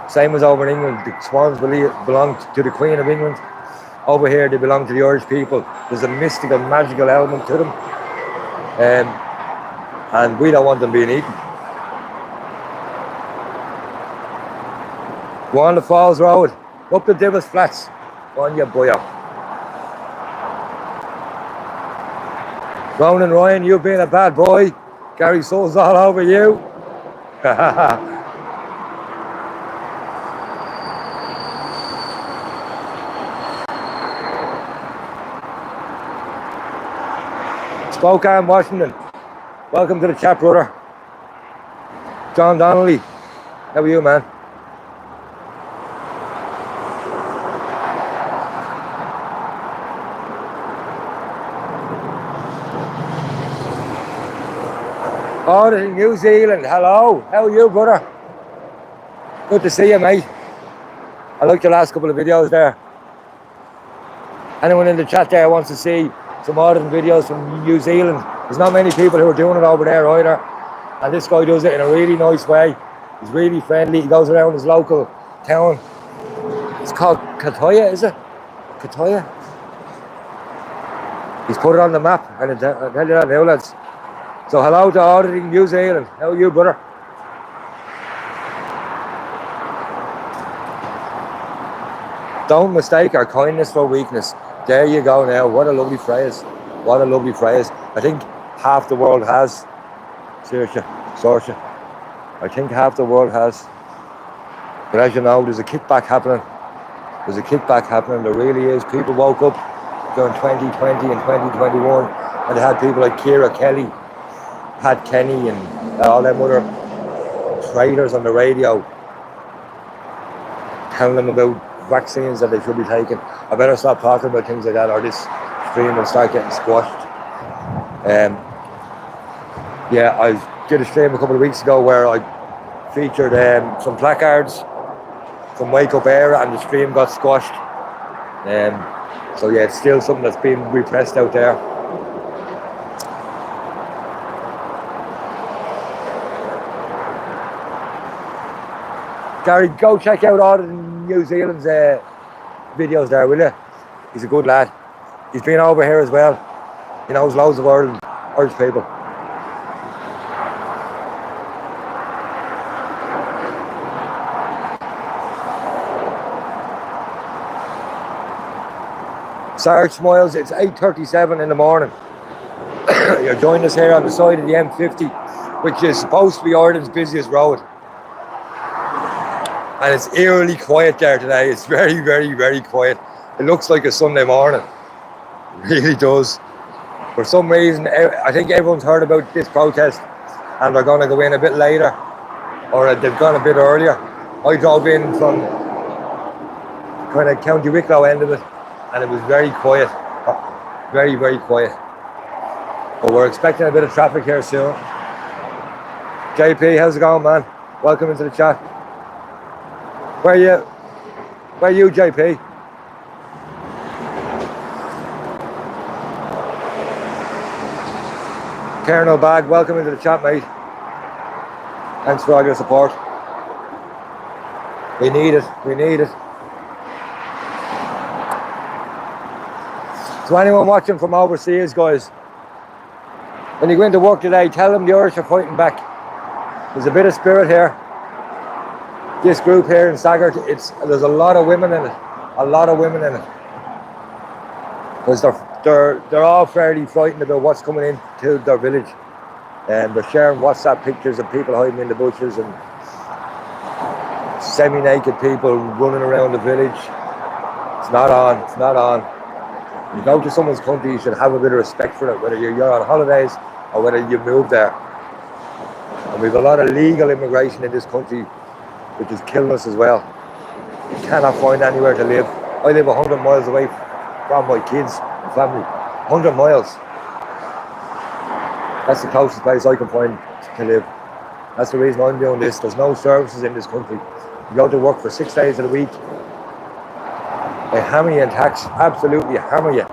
S1: Same as over in England, the swans belong to the Queen of England. Over here, they belong to the Irish people. There's a mystical, magical element to them. And we don't want them being eaten. Go on the Falls Road, up the Divis Flats. Go on, you boyo. Ronan Ryan, you've been a bad boy. Gary Souls all over you. Spokane, Washington. Welcome to the chat, brother. John Donnelly. How are you, man? Auditing New Zealand. Hello. How are you, brother? Good to see you, mate. I liked your last couple of videos there. Anyone in the chat there wants to see some auditing videos from New Zealand? There's not many people who are doing it over there either. And this guy does it in a really nice way. He's really friendly. He goes around his local town. It's called Katoya, is it? Katoya? He's put it on the map. And I'll tell you that now, lads. So hello to Auditing New Zealand. How are you, brother? Don't mistake our kindness for weakness. There you go now. What a lovely phrase. What a lovely phrase. I think half the world has. Saoirse. I think half the world has. But as you know, there's a kickback happening. There's a kickback happening. There really is. People woke up during 2020 and 2021 and they had people like Ciara Kelly, Pat Kenny and all them other traders on the radio telling them about vaccines that they should be taking. I better stop talking about things like that or this stream will start getting squashed. Yeah, I did a stream a couple of weeks ago where I featured some placards from Wake Up Era and the stream got squashed. So yeah, it's still something that's being repressed out there. Gary, go check out all of New Zealand's videos there, will you? He's a good lad. He's been over here as well. He knows loads of Irish people. Sarge Smiles, it's 8:37 in the morning. You're joining us here on the side of the M50, which is supposed to be Ireland's busiest road. And it's eerily quiet there today. It's very, very, very quiet. It looks like a Sunday morning. It really does. For some reason, I think everyone's heard about this protest and they're going to go in a bit later, or they've gone a bit earlier. I drove in from kind of County Wicklow end of it, and it was very quiet. Very, very quiet. But we're expecting a bit of traffic here soon. JP, how's it going, man? Welcome into the chat. Where you, JP? Colonel Bag, welcome into the chat, mate. Thanks for all your support. We need it. We need it. So anyone watching from overseas, guys, when you go into work today, tell them the Irish are fighting back. There's a bit of spirit here. This group here in Sagggart, there's a lot of women in it. A lot of women in it. Because they're all fairly frightened about what's coming into their village. And they're sharing WhatsApp pictures of people hiding in the bushes and semi-naked people running around the village. It's not on. It's not on. You go to someone's country, you should have a bit of respect for it, whether you're on holidays or whether you moved there. And we've a lot of legal immigration in this country, which is killing us as well. You cannot find anywhere to live. I live 100 miles away from my kids and family. 100 miles. That's the closest place I can find to live. That's the reason I'm doing this. There's no services in this country. You go to work for 6 days of the week. They hammer you in tax, absolutely hammer you.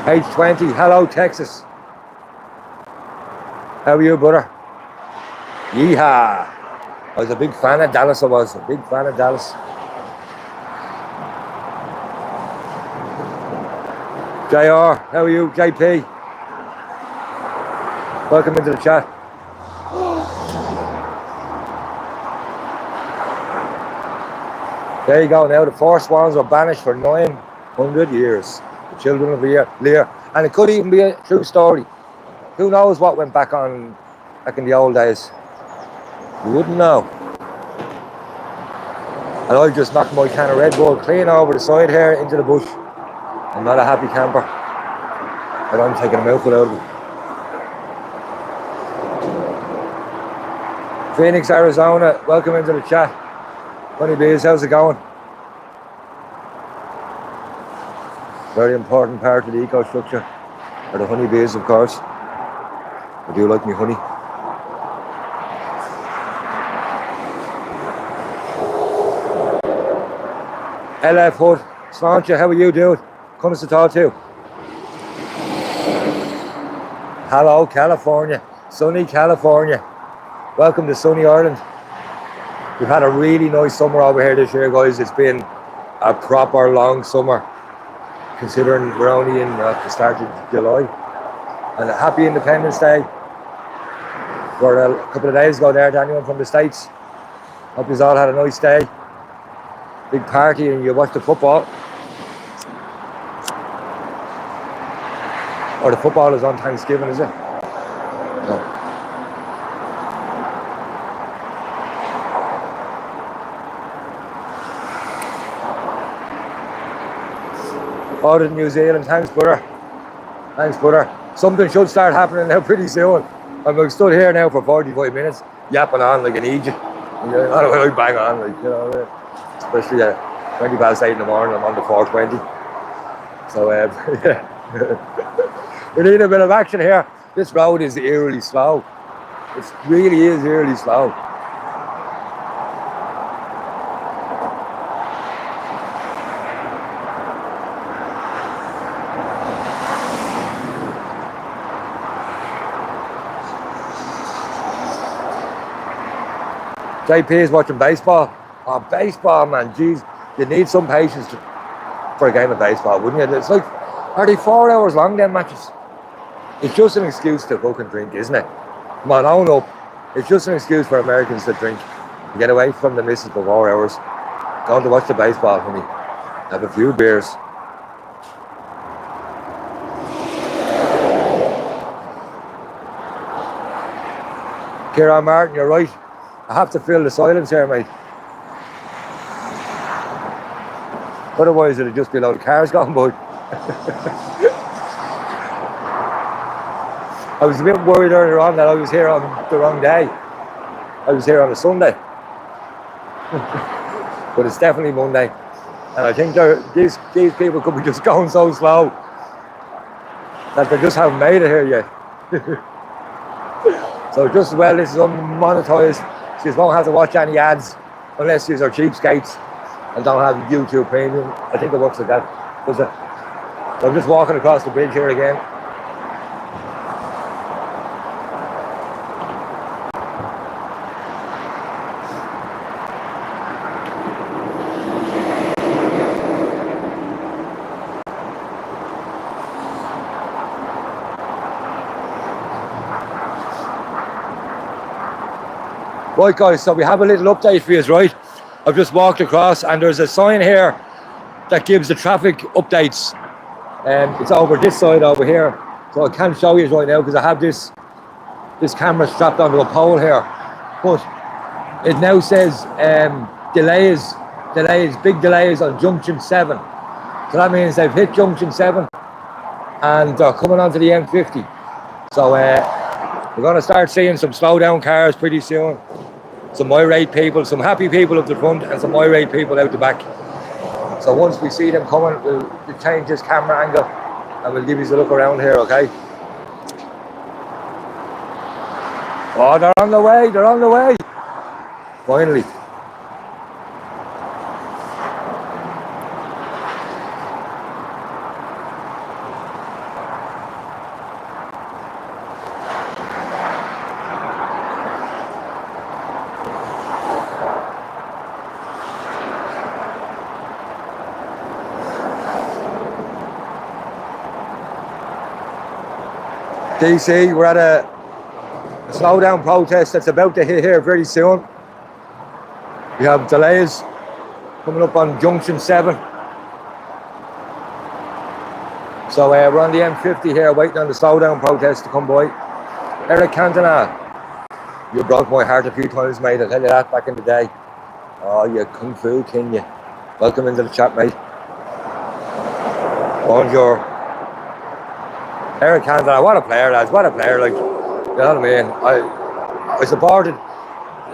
S1: Page 20, hello Texas. How are you, brother? Yeehaw. I was a big fan of Dallas, I was a big fan of Dallas. JR, how are you? JP? Welcome into the chat. There you go now, the four swans were banished for 900 years. The children of Lear. And it could even be a true story. Who knows what went back in the old days? You wouldn't know. And I just knocked my can of Red Bull clean over the side here into the bush. I'm not a happy camper. But I'm taking a mouthful out of it. Phoenix, Arizona, welcome into the chat. Honeybees, how's it going? Very important part of the eco-structure are the honeybees, of course. I do like me honey. LF Hood, Sláinte, how are you doing? Come to talk to. Hello, California. Sunny California. Welcome to sunny Ireland. We've had a really nice summer over here this year, guys. It's been a proper long summer, considering we're only in the start of July. And a happy Independence Day. We're a couple of days ago there to anyone from the States. Hope you all had a nice day. Big party and you watched the football. Or the football is on Thanksgiving, is it? No. Audit New Zealand, thanks brother. Thanks brother. Something should start happening now pretty soon. I'm stood here now for 45 minutes, yapping on like an idiot. You know, I bang on, like, you know, especially at 20 past 8 in the morning, I'm on the 420. So, yeah. We need a bit of action here. This road is eerily slow. It really is eerily slow. JP is watching baseball. Oh, baseball, man, jeez. You need some patience for a game of baseball, wouldn't you? It's like, are they 4 hours long, them matches? It's just an excuse to fucking drink, isn't it? Come on, own up. It's just an excuse for Americans to drink. To get away from the missus for 4 hours. Going to watch the baseball, honey. Have a few beers. Kieran Martin, you're right. I have to fill the silence here, mate. Otherwise, it'll just be a load of cars going by. I was a bit worried earlier on that I was here on the wrong day. I was here on a Sunday. But it's definitely Monday. And I think these people could be just going so slow that they just haven't made it here yet. So just as well, this is unmonetized, so you won't have to watch any ads unless you are cheapskates and don't have YouTube Premium. I think it works like that, does it? So I'm just walking across the bridge here again. Right guys, so we have a little update for you, right? I've just walked across and there's a sign here that gives the traffic updates. It's over this side over here. So I can't show you right now because I have this camera strapped onto a pole here. But it now says delays, big delays on junction 7. So that means they've hit junction 7 and they're coming onto the M50. So we're going to start seeing some slow down cars pretty soon. Some irate people, some happy people up the front and some irate people out the back. So once we see them coming, we'll change this camera angle and we'll give you a look around here, okay? Oh, they're on the way, Finally. DC, we're at a slowdown protest that's about to hit here very soon. We have delays coming up on junction 7. So we're on the M50 here waiting on the slowdown protest to come by. Eric Cantona, you broke my heart a few times, mate. I'll tell you that back in the day. Oh, you kung fu king, you. Welcome into the chat, mate. Bonjour. Eric Cantona, what a player, lads, what a player, like, you know what I mean? I supported,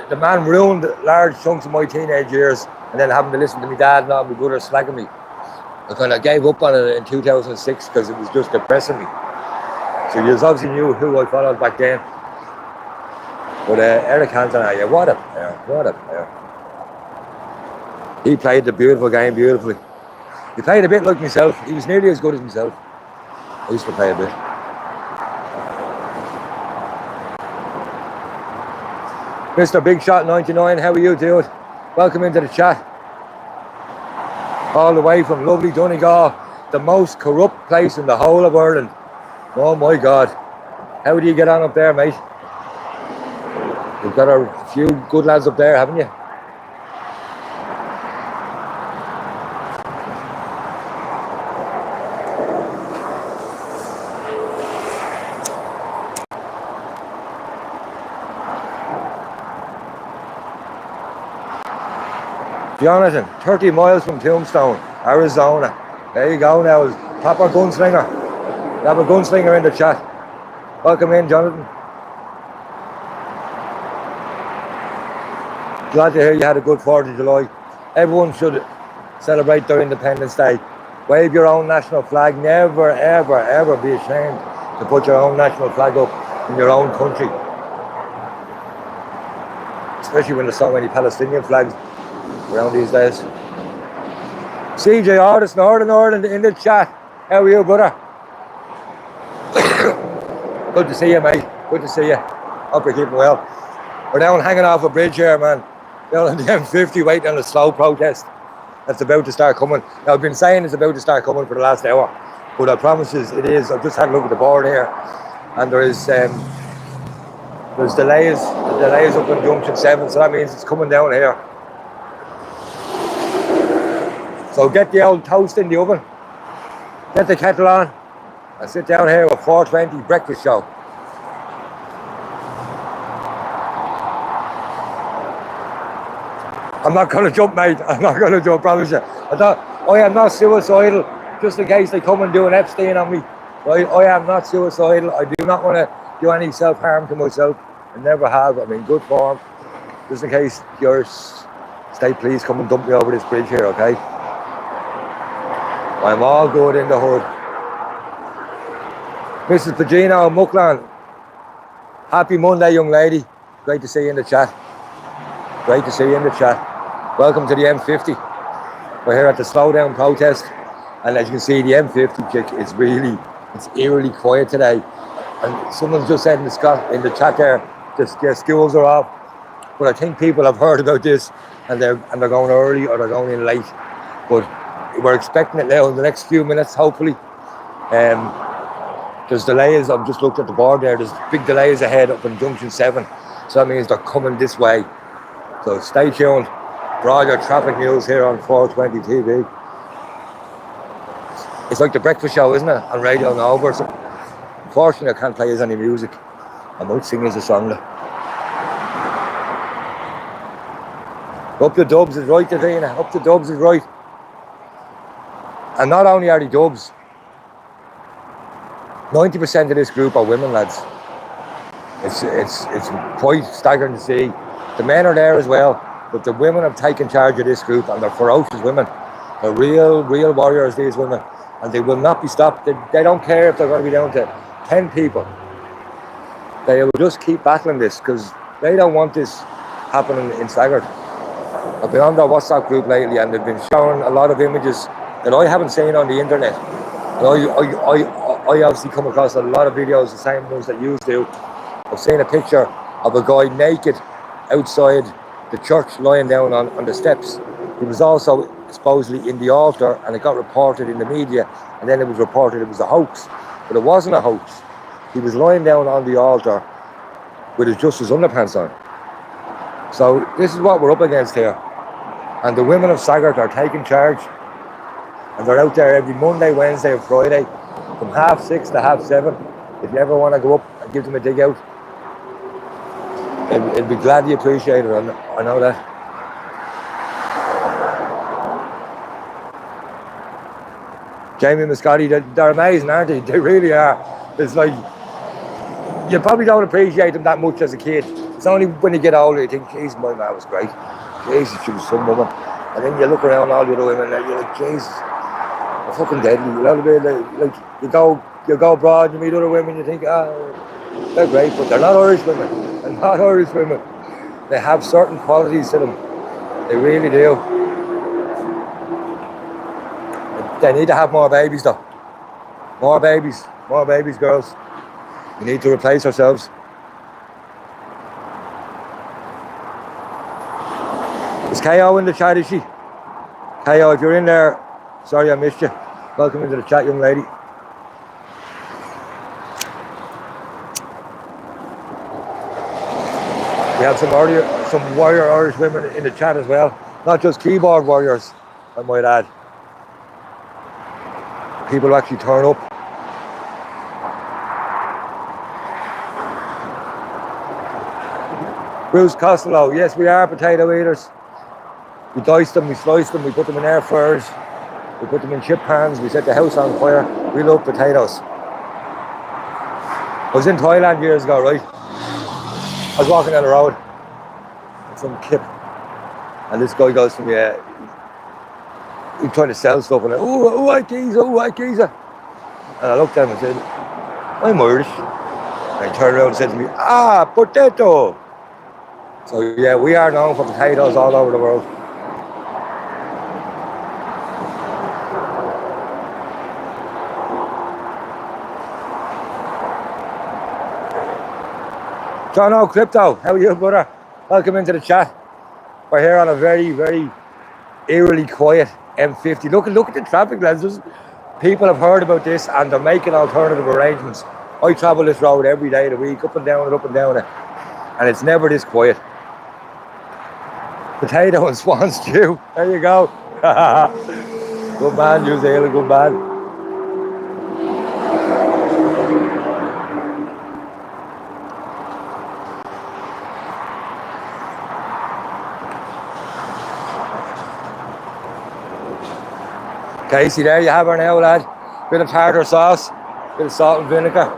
S1: the man ruined large chunks of my teenage years and then having to listen to my dad and all my brothers slagging me. I kind of gave up on it in 2006 because it was just depressing me. So you obviously knew who I followed back then. But Eric Cantona, yeah, what a player. He played the beautiful game beautifully. He played a bit like myself. He was nearly as good as myself. I used to play a bit. Mr. Big Shot 99, how are you, dude? Welcome into the chat. All the way from lovely Donegal, the most corrupt place in the whole of Ireland. Oh my God. How do you get on up there, mate? You've got a few good lads up there, haven't you? Jonathan, 30 miles from Tombstone, Arizona. There you go now, proper gunslinger. We have a gunslinger in the chat. Welcome in, Jonathan. Glad to hear you had a good 4th of July. Everyone should celebrate their Independence Day. Wave your own national flag. Never, ever, ever be ashamed to put your own national flag up in your own country. Especially when there's so many Palestinian flags around these days. CJ Audits, Northern Ireland in the chat. How are you, brother? Good to see you, mate. Good to see you. Hope you're keeping well. We're down hanging off a bridge here, man. Down on the M50 waiting on a slow protest that's about to start coming. Now, I've been saying it's about to start coming for the last hour, but I promise you it is. I've just had a look at the board here and there's delays up in junction 7, so that means it's coming down here. So get the old toast in the oven, get the kettle on, and sit down here with 420 breakfast show. I'm not going to jump, mate. I'm not going to jump, promise you. I am not suicidal, just in case they come and do an Epstein on me. Right? I am not suicidal. I do not want to do any self-harm to myself. I never have. I'm in good form. Just in case yours, stay, please come and dump me over this bridge here, okay? I'm all good in the hood. Mrs. Pagino, Muckland. Happy Monday, young lady. Great to see you in the chat. Great to see you in the chat. Welcome to the M50. We're here at the slowdown protest, and as you can see, the M50 chick is it's eerily quiet today. And someone just said in the chat there, the schools are off. But I think people have heard about this, and they're going early or they're going in late. But we're expecting it now in the next few minutes, hopefully. There's delays. I've just looked at the board there. There's big delays ahead up in Junction 7. So that means they're coming this way. So stay tuned for all your traffic news here on 420 TV. It's like the breakfast show, isn't it? On Radio Nova. So unfortunately, I can't play us any music. I might sing us a song. Up the dubs is right, Davina. Up the dubs is right. And not only are they dubs, 90% of this group are women, lads. It's quite staggering to see. The men are there as well, but the women have taken charge of this group, and they're ferocious women. They're real warriors, these women, and they will not be stopped. They don't care if they're going to be down to 10 people. They will just keep battling this because they don't want this happening in Sagggart. I've been on their WhatsApp group lately, and they've been showing a lot of images that I haven't seen on the internet. I obviously come across a lot of videos, the same ones that you do. I've seen a picture of a guy naked outside the church lying down on the steps. He was also supposedly in the altar, and it got reported in the media, and then it was reported it was a hoax. But it wasn't a hoax. He was lying down on the altar with his underpants on. So this is what we're up against here. And the women of Sagggart are taking charge, and they're out there every Monday, Wednesday and Friday from 6:30 to 7:30. If you ever want to go up and give them a dig out, it'd be gladly appreciated. I know that. Jamie Muscotti, they're amazing, aren't they? They really are. It's like, you probably don't appreciate them that much as a kid. It's only when you get older you think, Jesus, my man was great. Jesus, she was some woman. And then you look around all the other women and you're like, Jesus, they're fucking deadly. You know what I mean? Like you go abroad, you meet other women, you think, they're great, but they're not Irish women. They're not Irish women. They have certain qualities to them. They really do. They need to have more babies though. More babies, girls. We need to replace ourselves. Is KO in the chat, is she? KO, if you're in there, sorry I missed you. Welcome into the chat, young lady. We have some warrior Irish women in the chat as well. Not just keyboard warriors, I might add. People who actually turn up. Bruce Costello, yes, we are potato eaters. We dice them, we slice them, we put them in air fryers, we put them in chip pans, we set the house on fire. We love potatoes. I was in Thailand years ago, right? I was walking down the road with some kip, and this guy goes to me, he's trying to sell stuff, and I geezer. And I looked at him and said, I'm Irish. And he turned around and said to me, potato. So yeah, we are known for potatoes all over the world. John O Crypto, how are you, brother? Welcome into the chat. We're here on a very, very eerily quiet M50. Look at the traffic, lads. People have heard about this and they're making alternative arrangements. I travel this road every day of the week, up and down it, and it's never this quiet. Potato and swan stew. There you go. Good man, New Zealand, good man. Casey, there you have her now, lad. Bit of tartar sauce, bit of salt and vinegar.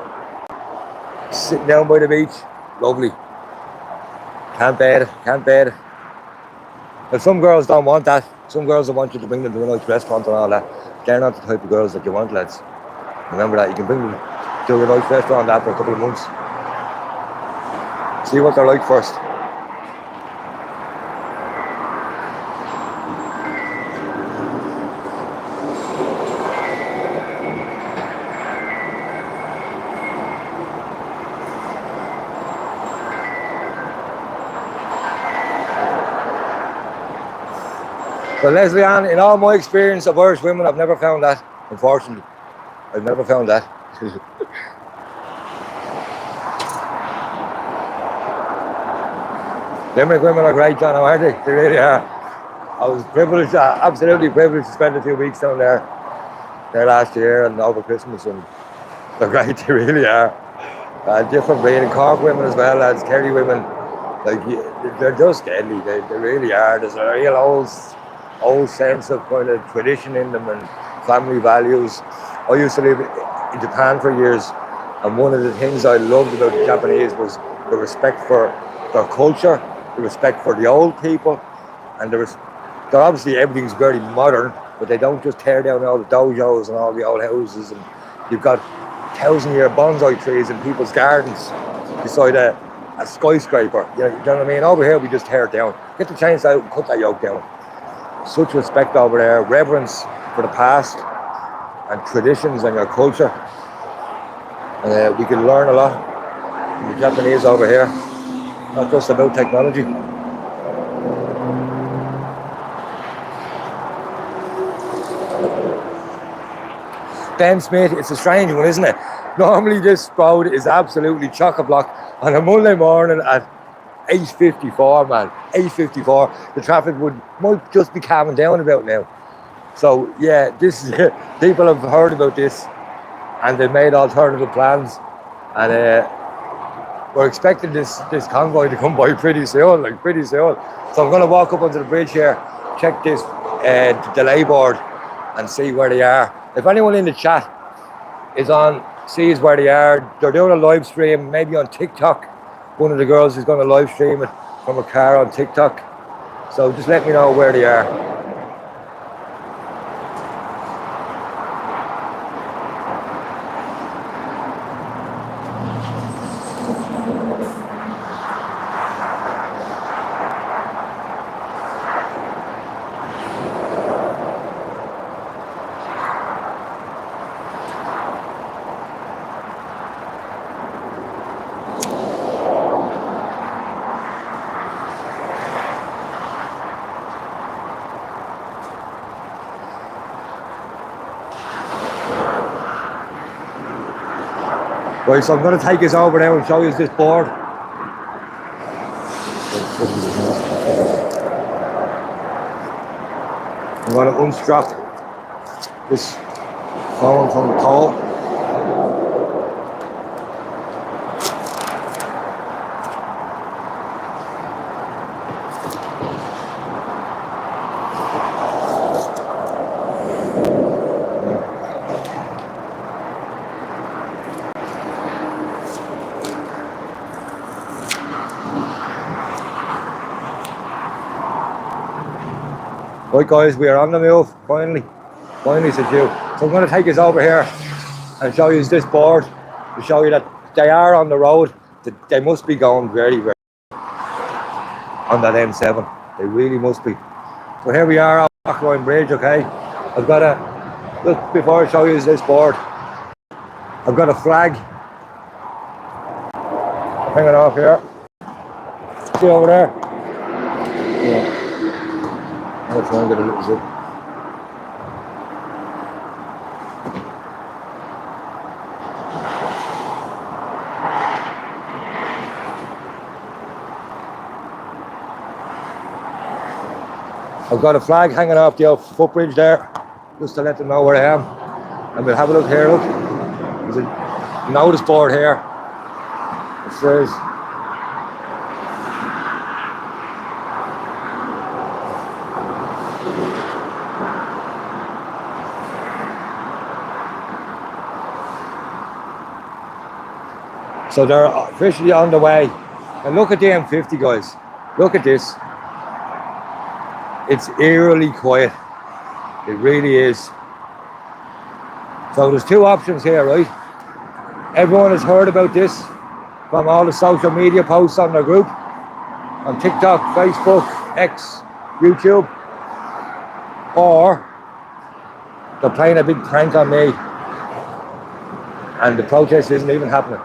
S1: Sitting down by the beach. Lovely. Can't beat it. But some girls don't want that. Some girls don't want you to bring them to a nice restaurant and all that. They're not the type of girls that you want, lads. Remember that. You can bring them to a nice restaurant after a couple of months. See what they're like first. So Leslie Ann, in all my experience of Irish women, I've never found that, unfortunately. I've never found that. Limerick women are great, John, aren't they? They really are. I was privileged, absolutely privileged to spend a few weeks down there last year and over Christmas, and they're great, they really are. Different breed, and Cork women as well as Kerry women, like, they're just deadly, they really are. There's a real old sense of kind of tradition in them and family values. I used to live in Japan for years, and one of the things I loved about the Japanese was the respect for their culture, the respect for the old people, and they're obviously everything's very modern, but they don't just tear down all the dojos and all the old houses, and you've got 1,000-year bonsai trees in people's gardens beside a skyscraper. You know what I mean? Over here we just tear it down. Get the chainsaw out and cut that yoke down. Such respect over there, reverence for the past and traditions and your culture. And we can learn a lot from the Japanese over here, not just about technology. Ben Smith, it's a strange one, isn't it? Normally this road is absolutely chock-a-block on a Monday morning at 8:54, man. 8:54. The traffic might just be calming down about now. So yeah, this is people have heard about this and they've made alternative plans, and we're expecting this convoy to come by pretty soon. So I'm going to walk up onto the bridge here, check this delay board, and see where they are. If anyone in the chat sees where they are, they're doing a live stream, maybe on TikTok. One of the girls is going to live stream it from a car on TikTok. So just let me know where they are. Right, so I'm going to take us over now and show you this board. I'm going to unstrap this phone from the pole. Right guys, we are on the move, finally said you. So I'm going to take us over here and show you this board, to show you that they are on the road. They must be going very, very on that M7. They really must be. So here we are on Lockline Bridge, okay? I've got just before I show you this board, I've got a flag hanging off here. See over there? Yeah. I'll try and get a little zip. I've got a flag hanging off the footbridge there, just to let them know where I am. And we'll have a look here, look. There's a notice board here. It says, so they're officially on the way. And look at the M50, guys. Look at this. It's eerily quiet. It really is. So there's two options here, right? Everyone has heard about this from all the social media posts on their group, on TikTok, Facebook, X, YouTube, or they're playing a big prank on me and the protest isn't even happening.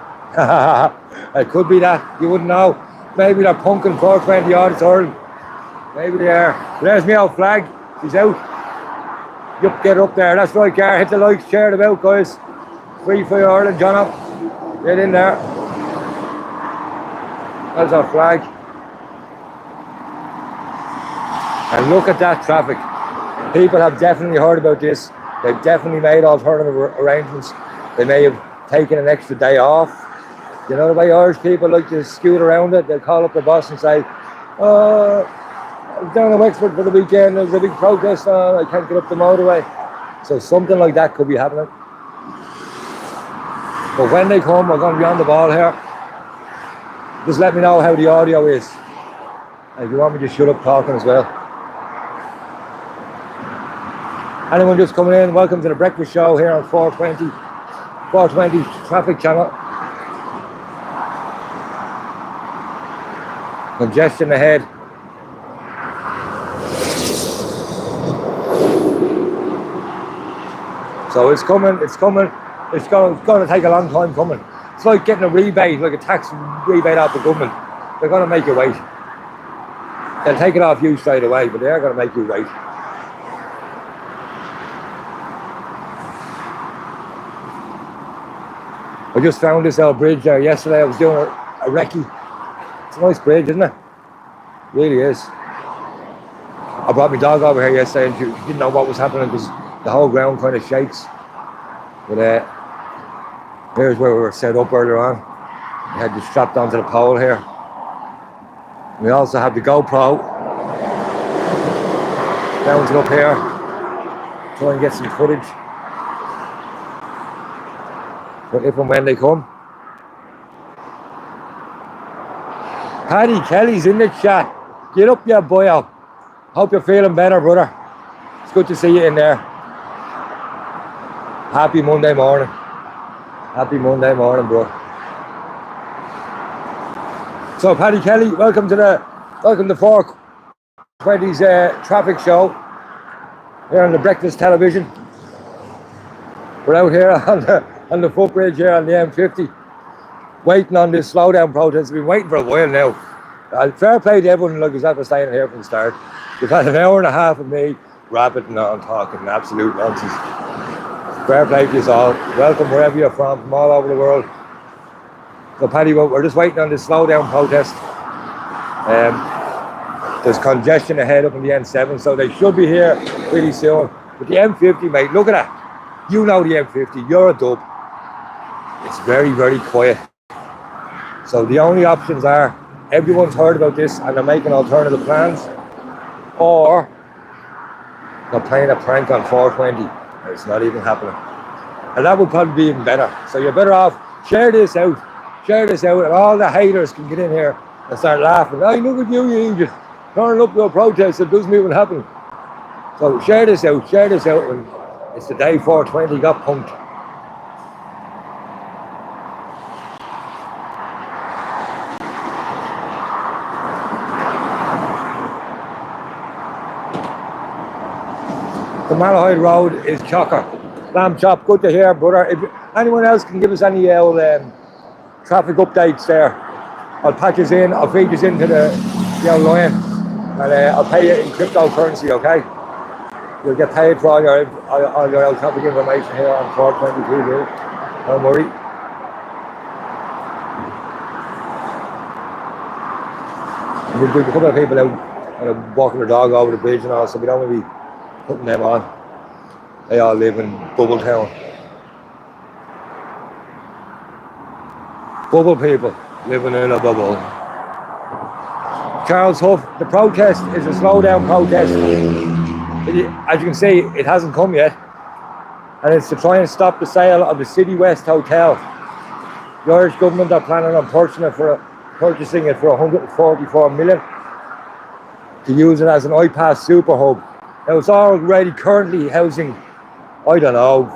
S1: It could be that, you wouldn't know. Maybe they're punking 420 Audits Ireland. Maybe they are. There's me old flag, she's out. Yup, get up there, that's right, Gar. Hit the likes, share it out, guys. Free for Ireland, John. Get in there. That's our flag. And look at that traffic. People have definitely heard about this. They've definitely made alternative arrangements. They may have taken an extra day off. You know the way Irish people like to scoot around it? They'll call up their boss and say, I was down in Wexford for the weekend, there's a big protest on, I can't get up the motorway. So something like that could be happening. But when they come, we're going to be on the ball here. Just let me know how the audio is. And if you want me to shut up talking as well. Anyone just coming in, welcome to the breakfast show here on 420 traffic channel. Congestion ahead. So it's coming. It's going to take a long time coming. It's like getting a rebate, like a tax rebate off the government. They're going to make you wait. They'll take it off you straight away, but they are going to make you wait. I just found this old bridge there yesterday. I was doing a recce. It's a nice bridge, isn't it? It really is. I brought my dog over here yesterday and she didn't know what was happening because the whole ground kind of shakes. But here's where we were set up earlier on. We had this strapped onto the pole here. We also have the GoPro mounted up here. Try and get some footage. But if and when they come. Paddy Kelly's in the chat. Get up, you boyo. Hope you're feeling better, brother. It's good to see you in there. Happy Monday morning. Happy Monday morning, bro. So, Paddy Kelly, welcome to 420's traffic show here on the Breakfast Television. We're out here on the footbridge here on the M50, waiting on this slowdown protest. We've been waiting for a while now. Fair play to everyone like who's after staying here from the start. We've had an hour and a half of me rabbiting on, talking absolute nonsense. Fair play to you all. Welcome wherever you're from all over the world. So Paddy, we're just waiting on this slowdown protest. There's congestion ahead up in the N7, so they should be here pretty soon. But the M50, mate, look at that. You know the M50, you're a dub. It's very, very quiet. So the only options are, everyone's heard about this and they're making alternative plans, or they're playing a prank on 420 and it's not even happening. And that would probably be even better. So you're better off, share this out, and all the haters can get in here and start laughing. Hey, look at you idiot, turning up to a protest that doesn't even happen. So share this out, and it's the day 420 got punked. The Malahide Road is chocker. Lamb chop, good to hear, brother. If anyone else can give us any traffic updates there, I'll patch us in, I'll feed us into the line, and I'll pay you in cryptocurrency, okay? You'll get paid for all your traffic information here on 422. Don't worry. There's a couple of people out walking their dog over the bridge and all, so we don't want to be putting them on. They all live in Bubble Town. Bubble people living in a bubble. Charles Huff, the protest is a slowdown protest. As you can see, it hasn't come yet. And it's to try and stop the sale of the City West Hotel. The Irish government are planning on purchasing it for 144 million to use it as an ipas super hub. Now it's already currently housing, I don't know,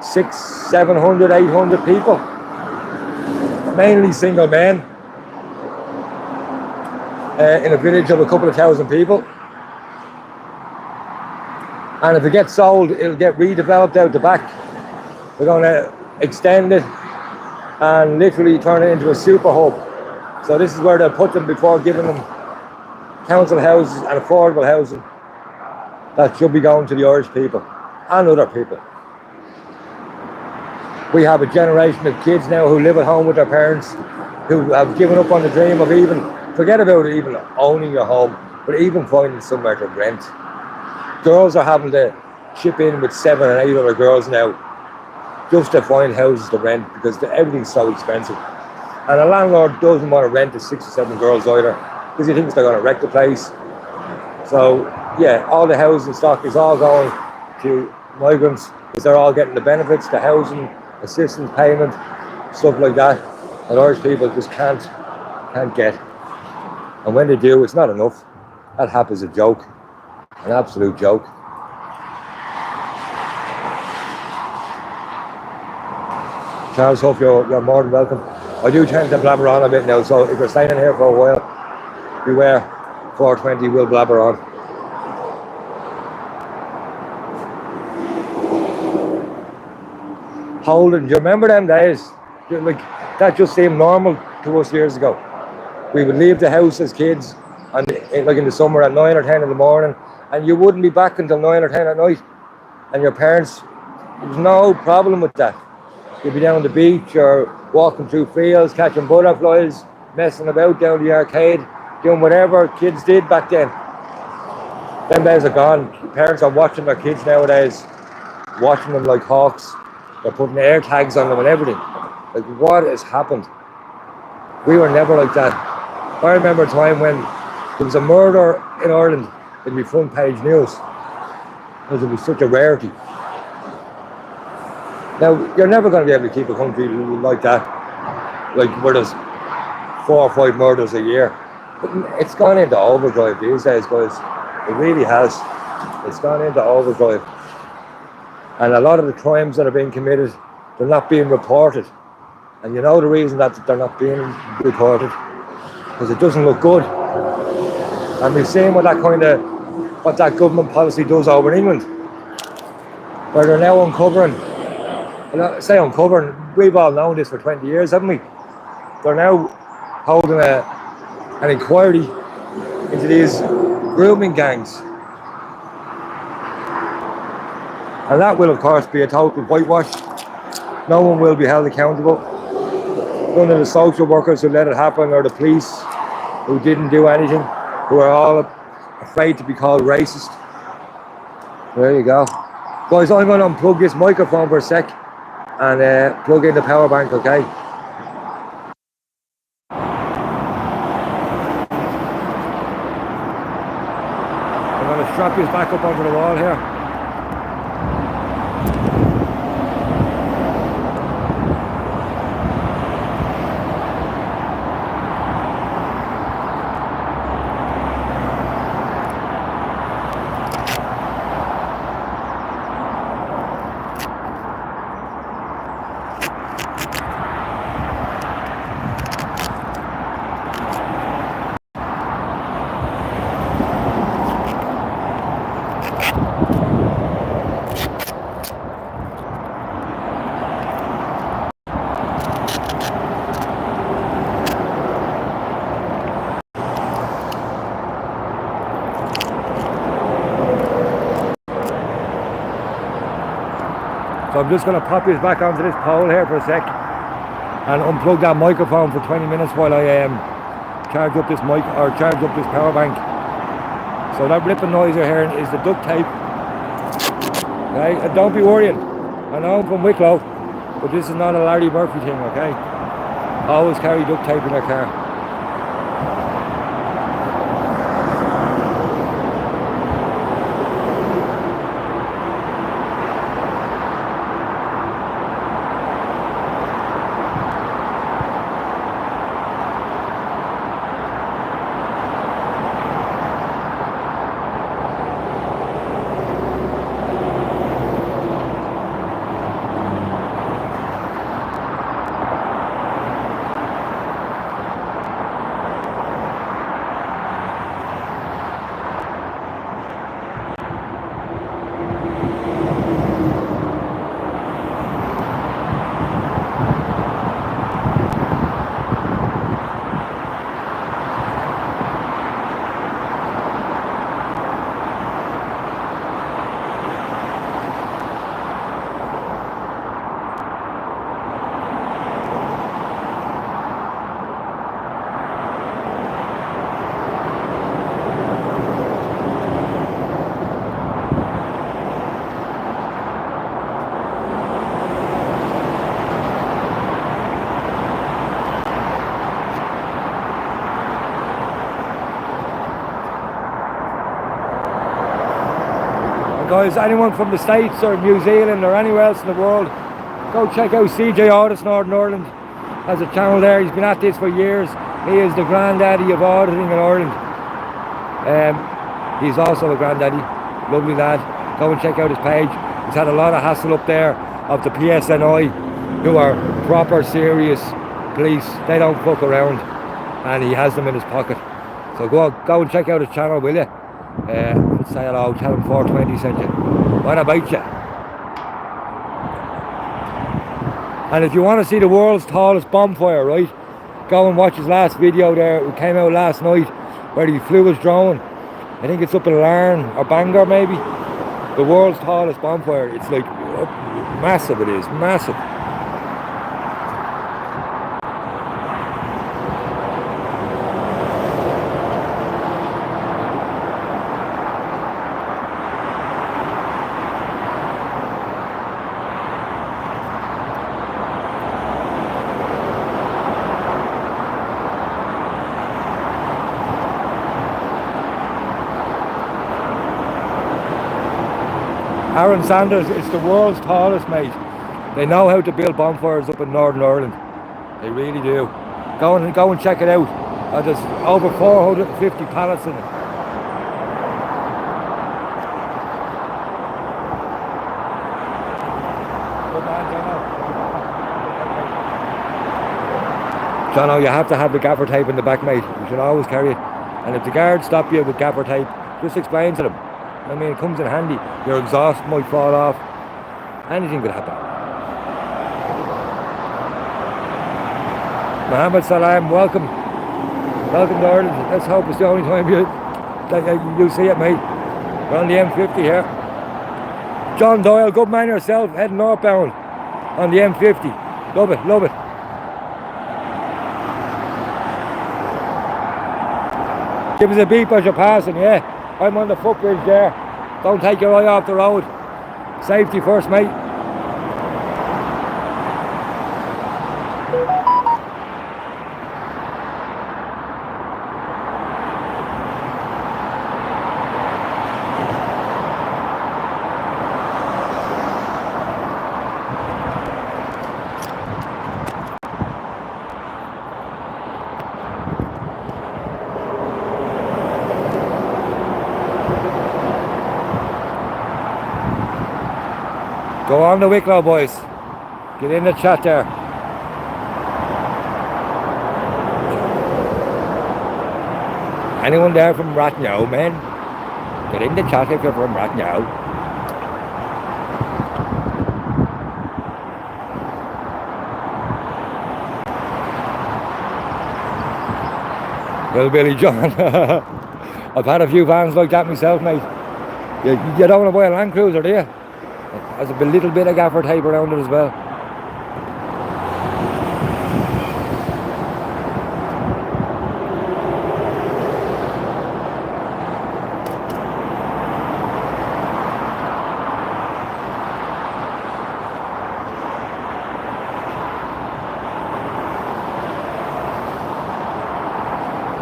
S1: 600, 700, 800 people. mainly single men, in a village of a couple of thousand people. And if it gets sold, it'll get redeveloped out the back. We're going to extend it and literally turn it into a super hub. So this is where they'll put them before giving them council houses and affordable housing that should be going to the Irish people and other people. We have a generation of kids now who live at home with their parents, who have given up on the dream of even, forget about it, even owning your home, but even finding somewhere to rent. Girls are having to chip in with 7 and 8 other girls now just to find houses to rent because everything's so expensive. And a landlord doesn't want to rent to 6 or 7 girls either because he thinks they're going to wreck the place. So yeah, all the housing stock is all going to migrants because they're all getting the benefits, the housing assistance payment, stuff like that, and Irish people just can't get. And when they do, it's not enough. That happens a joke, an absolute joke. Charles, hope you're more than welcome. I do tend to blabber on a bit now, so if you're staying in here for a while, beware, 420 will blabber on. Holding, do you remember them days? Like, that just seemed normal to us years ago. We would leave the house as kids, and like in the summer at 9 or 10 in the morning, and you wouldn't be back until 9 or 10 at night. And your parents, there was no problem with that. You'd be down the beach or walking through fields, catching butterflies, messing about down the arcade, doing whatever kids did back then. Them days are gone. Parents are watching their kids nowadays, watching them like hawks. They're putting air tags on them and everything. Like, what has happened? We were never like that. I remember a time when there was a murder in Ireland, it'd be front page news because it was such a rarity. Now, you're never going to be able to keep a country like that, like where there's 4 or 5 murders a year. But it's gone into overdrive these days, guys. It really has. It's gone into overdrive. And a lot of the crimes that are being committed, they're not being reported. And you know the reason that they're not being reported? Because it doesn't look good. And we've seen what that government policy does over in England, where they're now uncovering, we've all known this for 20 years, haven't we? They're now holding an inquiry into these grooming gangs. And that will, of course, be a total whitewash. No one will be held accountable. None of the social workers who let it happen, or the police who didn't do anything, who are all afraid to be called racist. There you go. Guys, I'm going to unplug this microphone for a sec and plug in the power bank, okay? I'm going to strap this back up onto the wall here. So I'm just going to pop this back onto this pole here for a sec and unplug that microphone for 20 minutes while I charge up this power bank. So that ripping noise you're hearing is the duct tape. Okay, and don't be worrying. I know I'm from Wicklow, but this is not a Larry Murphy thing, okay? Always carry duct tape in your car. Guys, anyone from the States or New Zealand or anywhere else in the world, go check out CJ Audits Northern Ireland. Has a channel there. He's been at this for years. He is the granddaddy of auditing in Ireland. He's also a granddaddy. Lovely lad. Go and check out his page. He's had a lot of hassle up there of the PSNI, who are proper serious police. They don't fuck around, and he has them in his pocket. So go and check out his channel, will you? And say hello. Tell him 420 sent you. What about you? And if you want to see the world's tallest bonfire, right, go and watch his last video there. It came out last night where he flew his drone. I think it's up in Larne or Bangor maybe. The world's tallest bonfire. It's like massive, it is, massive. Aaron Sanders is the world's tallest, mate. They know how to build bonfires up in Northern Ireland. They really do. Go and check it out. There's over 450 pallets in it. Good man, Jono, you have to have the gaffer tape in the back, mate. You should always carry it. And if the guards stop you with gaffer tape, just explain to them. I mean, it comes in handy. Your exhaust might fall off. Anything could happen. Mohammed Salam, welcome. Welcome to Ireland. Let's hope it's the only time you see it, mate. We're on the M50 here. John Doyle, good man yourself, heading northbound on the M50. Love it, love it. Give us a beep as you're passing, yeah. I'm on the footbridge there. Don't take your eye off the road. Safety first, mate. Go on the Wicklow, boys. Get in the chat there. Anyone there from Rathnow, man? Get in the chat if you're from Rathnow. Well, Billy John. I've had a few vans like that myself, mate. You don't want to buy a Land Cruiser, do you? There's a little bit of gaffer tape around it as well.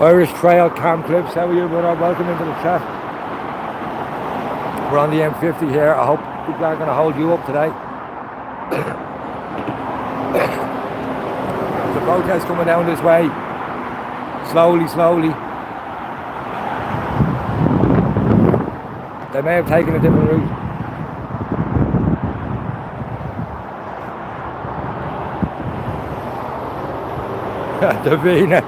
S1: Irish Trail Cam Clips, how are you, brother? Welcome into the chat. We're on the M50 here. I hope people aren't going to hold you up today. There's a protest coming down this way. Slowly, slowly. They may have taken a different route. Davina.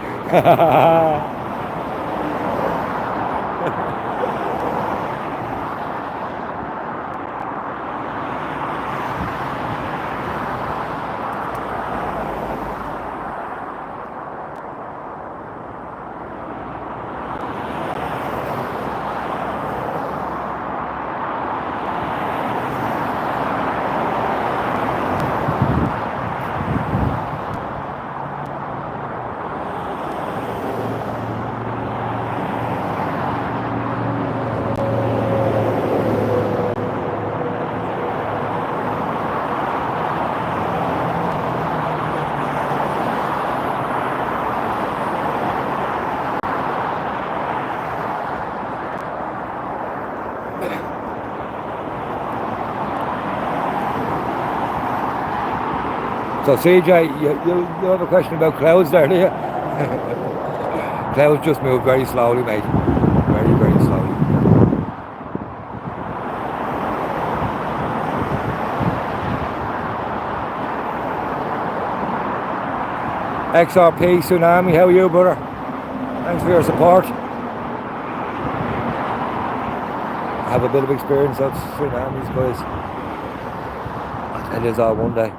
S1: So CJ, you have a question about clouds there, do you? Clouds just move very slowly, mate. Very, very slowly. XRP Tsunami, how are you, brother? Thanks for your support. I have a bit of experience of tsunamis, guys. I'll tell you all one day.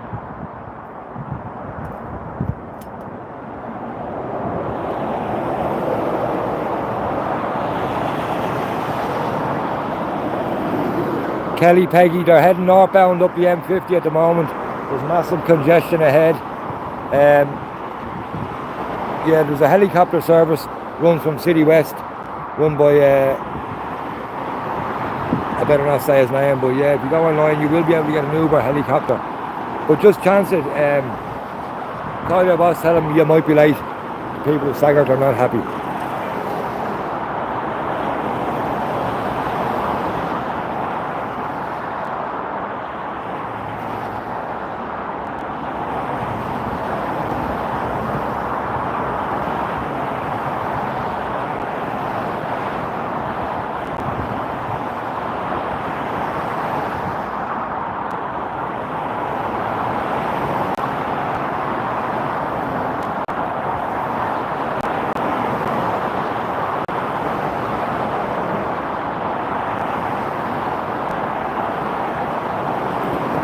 S1: Kelly, Peggy, they're heading northbound up the M50 at the moment. There's massive congestion ahead. Yeah, there's a helicopter service runs from City West, run by, I better not say his name, but yeah, if you go online you will be able to get an Uber helicopter. But just chance it, call your boss, tell him you might be late. The people of Sagggart are not happy.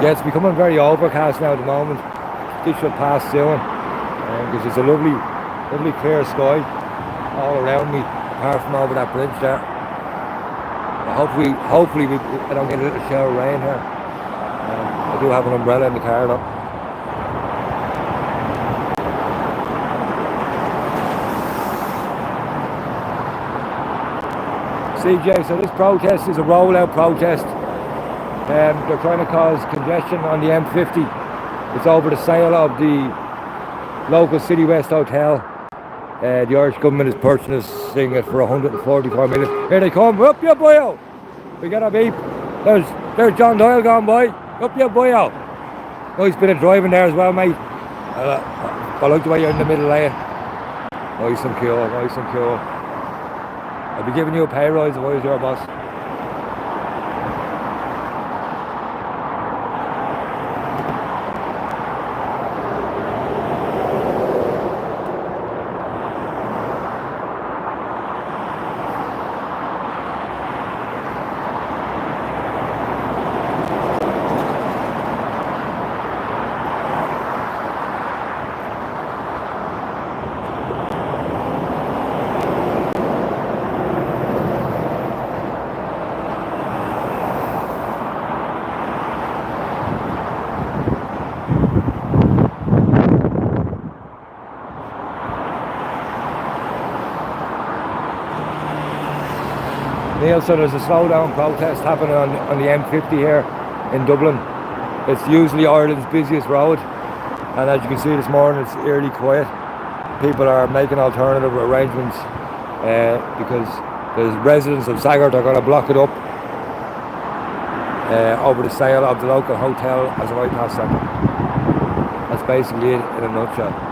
S1: Yeah, it's becoming very overcast now at the moment. This should pass soon, because it's a lovely clear sky all around me, apart from over that bridge there. Hopefully I don't get a little shower of rain here. I do have an umbrella in the car though. CJ, so this protest is a rollout protest. They're trying to cause congestion on the M50. It's over the sale of the local City West hotel. The Irish government is purchasing it for 144 million. Here they come, up your boyo! We got a beep. There's John Doyle gone by. Up your boyo! Nice bit of driving there as well, mate. I like the way you're in the middle lane. Nice and cool, nice and cool. I'd be giving you a pay rise if I was your boss. Neil, so there's a slowdown protest happening on the M50 here in Dublin. It's usually Ireland's busiest road, and as you can see this morning it's eerily quiet. People are making alternative arrangements because the residents of Sagggart are going to block it up over the sale of the local hotel as a ipas centre. That's basically it in a nutshell.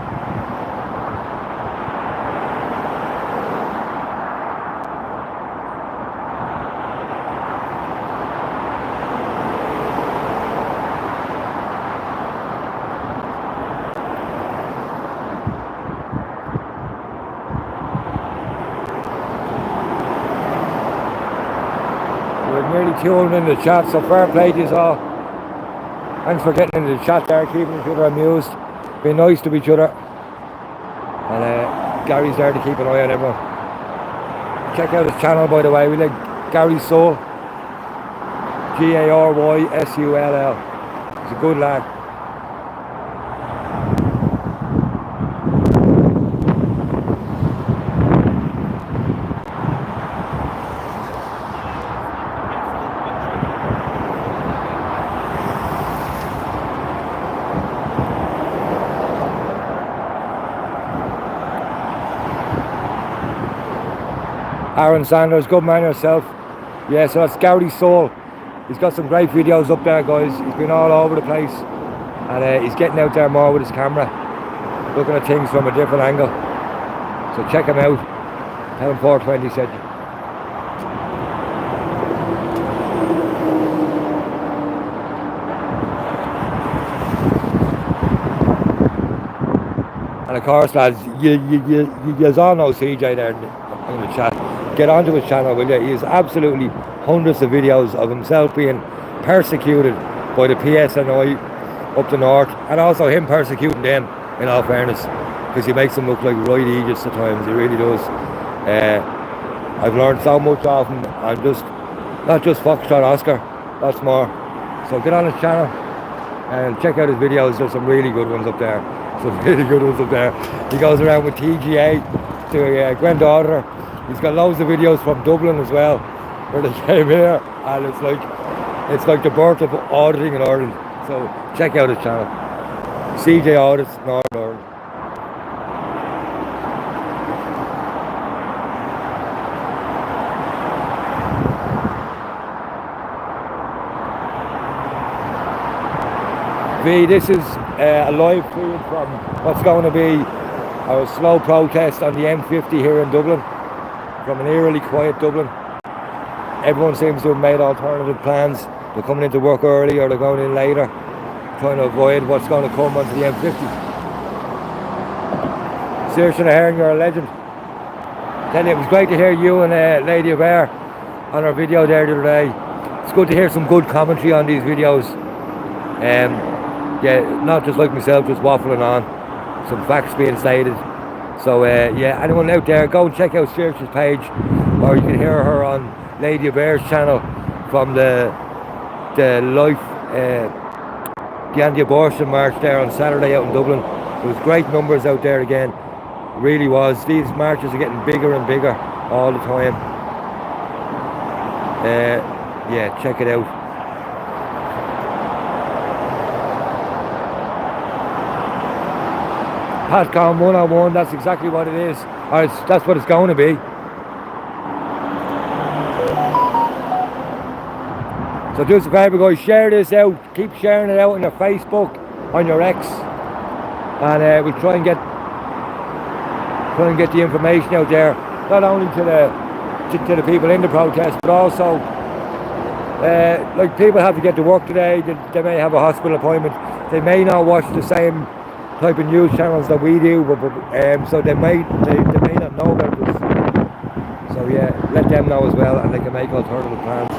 S1: Nearly tuned in the chat, so fair play to you all. Thanks for getting into the chat there, keeping each other amused, being nice to each other. And Gary's there to keep an eye on everyone. Check out his channel, by the way. We like Gary Soul, Garyssull. He's a good lad. Aaron Sanders, good man yourself. So that's Gary Soul. He's got some great videos up there, guys. He's been all over the place. and he's getting out there more with his camera, looking at things from a different angle. So check him out. Tell him 420 said you. And of course, lads, you all know CJ there in the chat. Get onto his channel, will you? He has absolutely hundreds of videos of himself being persecuted by the PSNI up the north, and also him persecuting them, in all fairness, because he makes them look like right idiots at times. He really does. I've learned so much off him. I'm just, not just Foxtrot Oscar, lots more. So get on his channel and check out his videos. There's some really good ones up there. He goes around with TGA to granddaughter. He's got loads of videos from Dublin as well, where they came here, and it's like the birth of auditing in Ireland. So check out his channel, CJ Audits Northern Ireland. This is a live feed from what's going to be our slow protest on the M50 here in Dublin, from an eerily quiet Dublin. Everyone seems to have made alternative plans. They're coming into work early or they're going in later, trying to avoid what's going to come onto the M50. Saoirse Ahern, you're a legend. Tell you, it was great to hear you and Lady of Air on our video there the other day. It's good to hear some good commentary on these videos. Yeah, not just like myself, just waffling on. Some facts being stated. So yeah, anyone out there, go and check out Saoirse's page, or you can hear her on Lady of Air's channel from the life, the anti-abortion march there on Saturday out in Dublin. There was great numbers out there again. It really was. These marches are getting bigger and bigger all the time. Yeah, check it out. Patcom 101, that's exactly what it is. Or that's what it's going to be. So do us a favour, guys, share this out. Keep sharing it out on your Facebook, on your X, and we'll try and get the information out there, not only to the people in the protest, but also like people have to get to work today. They may have a hospital appointment. They may not watch the same type of news channels that we do, but so they may not know about this. So yeah, let them know as well, and they can make alternative plans.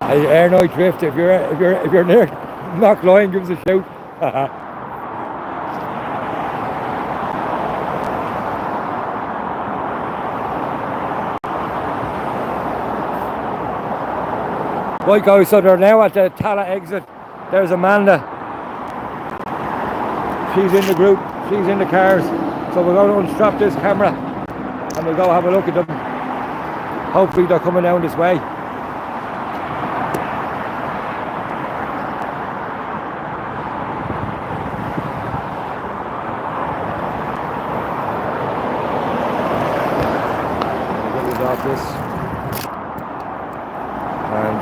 S1: Air Night Drift, if you're near Knockline, give us a shout. Right guys, so they're now at the Tala exit. There's Amanda. She's in the group, she's in the cars. So we're going to unstrap this camera and we'll go have a look at them. Hopefully they're coming down this way. This and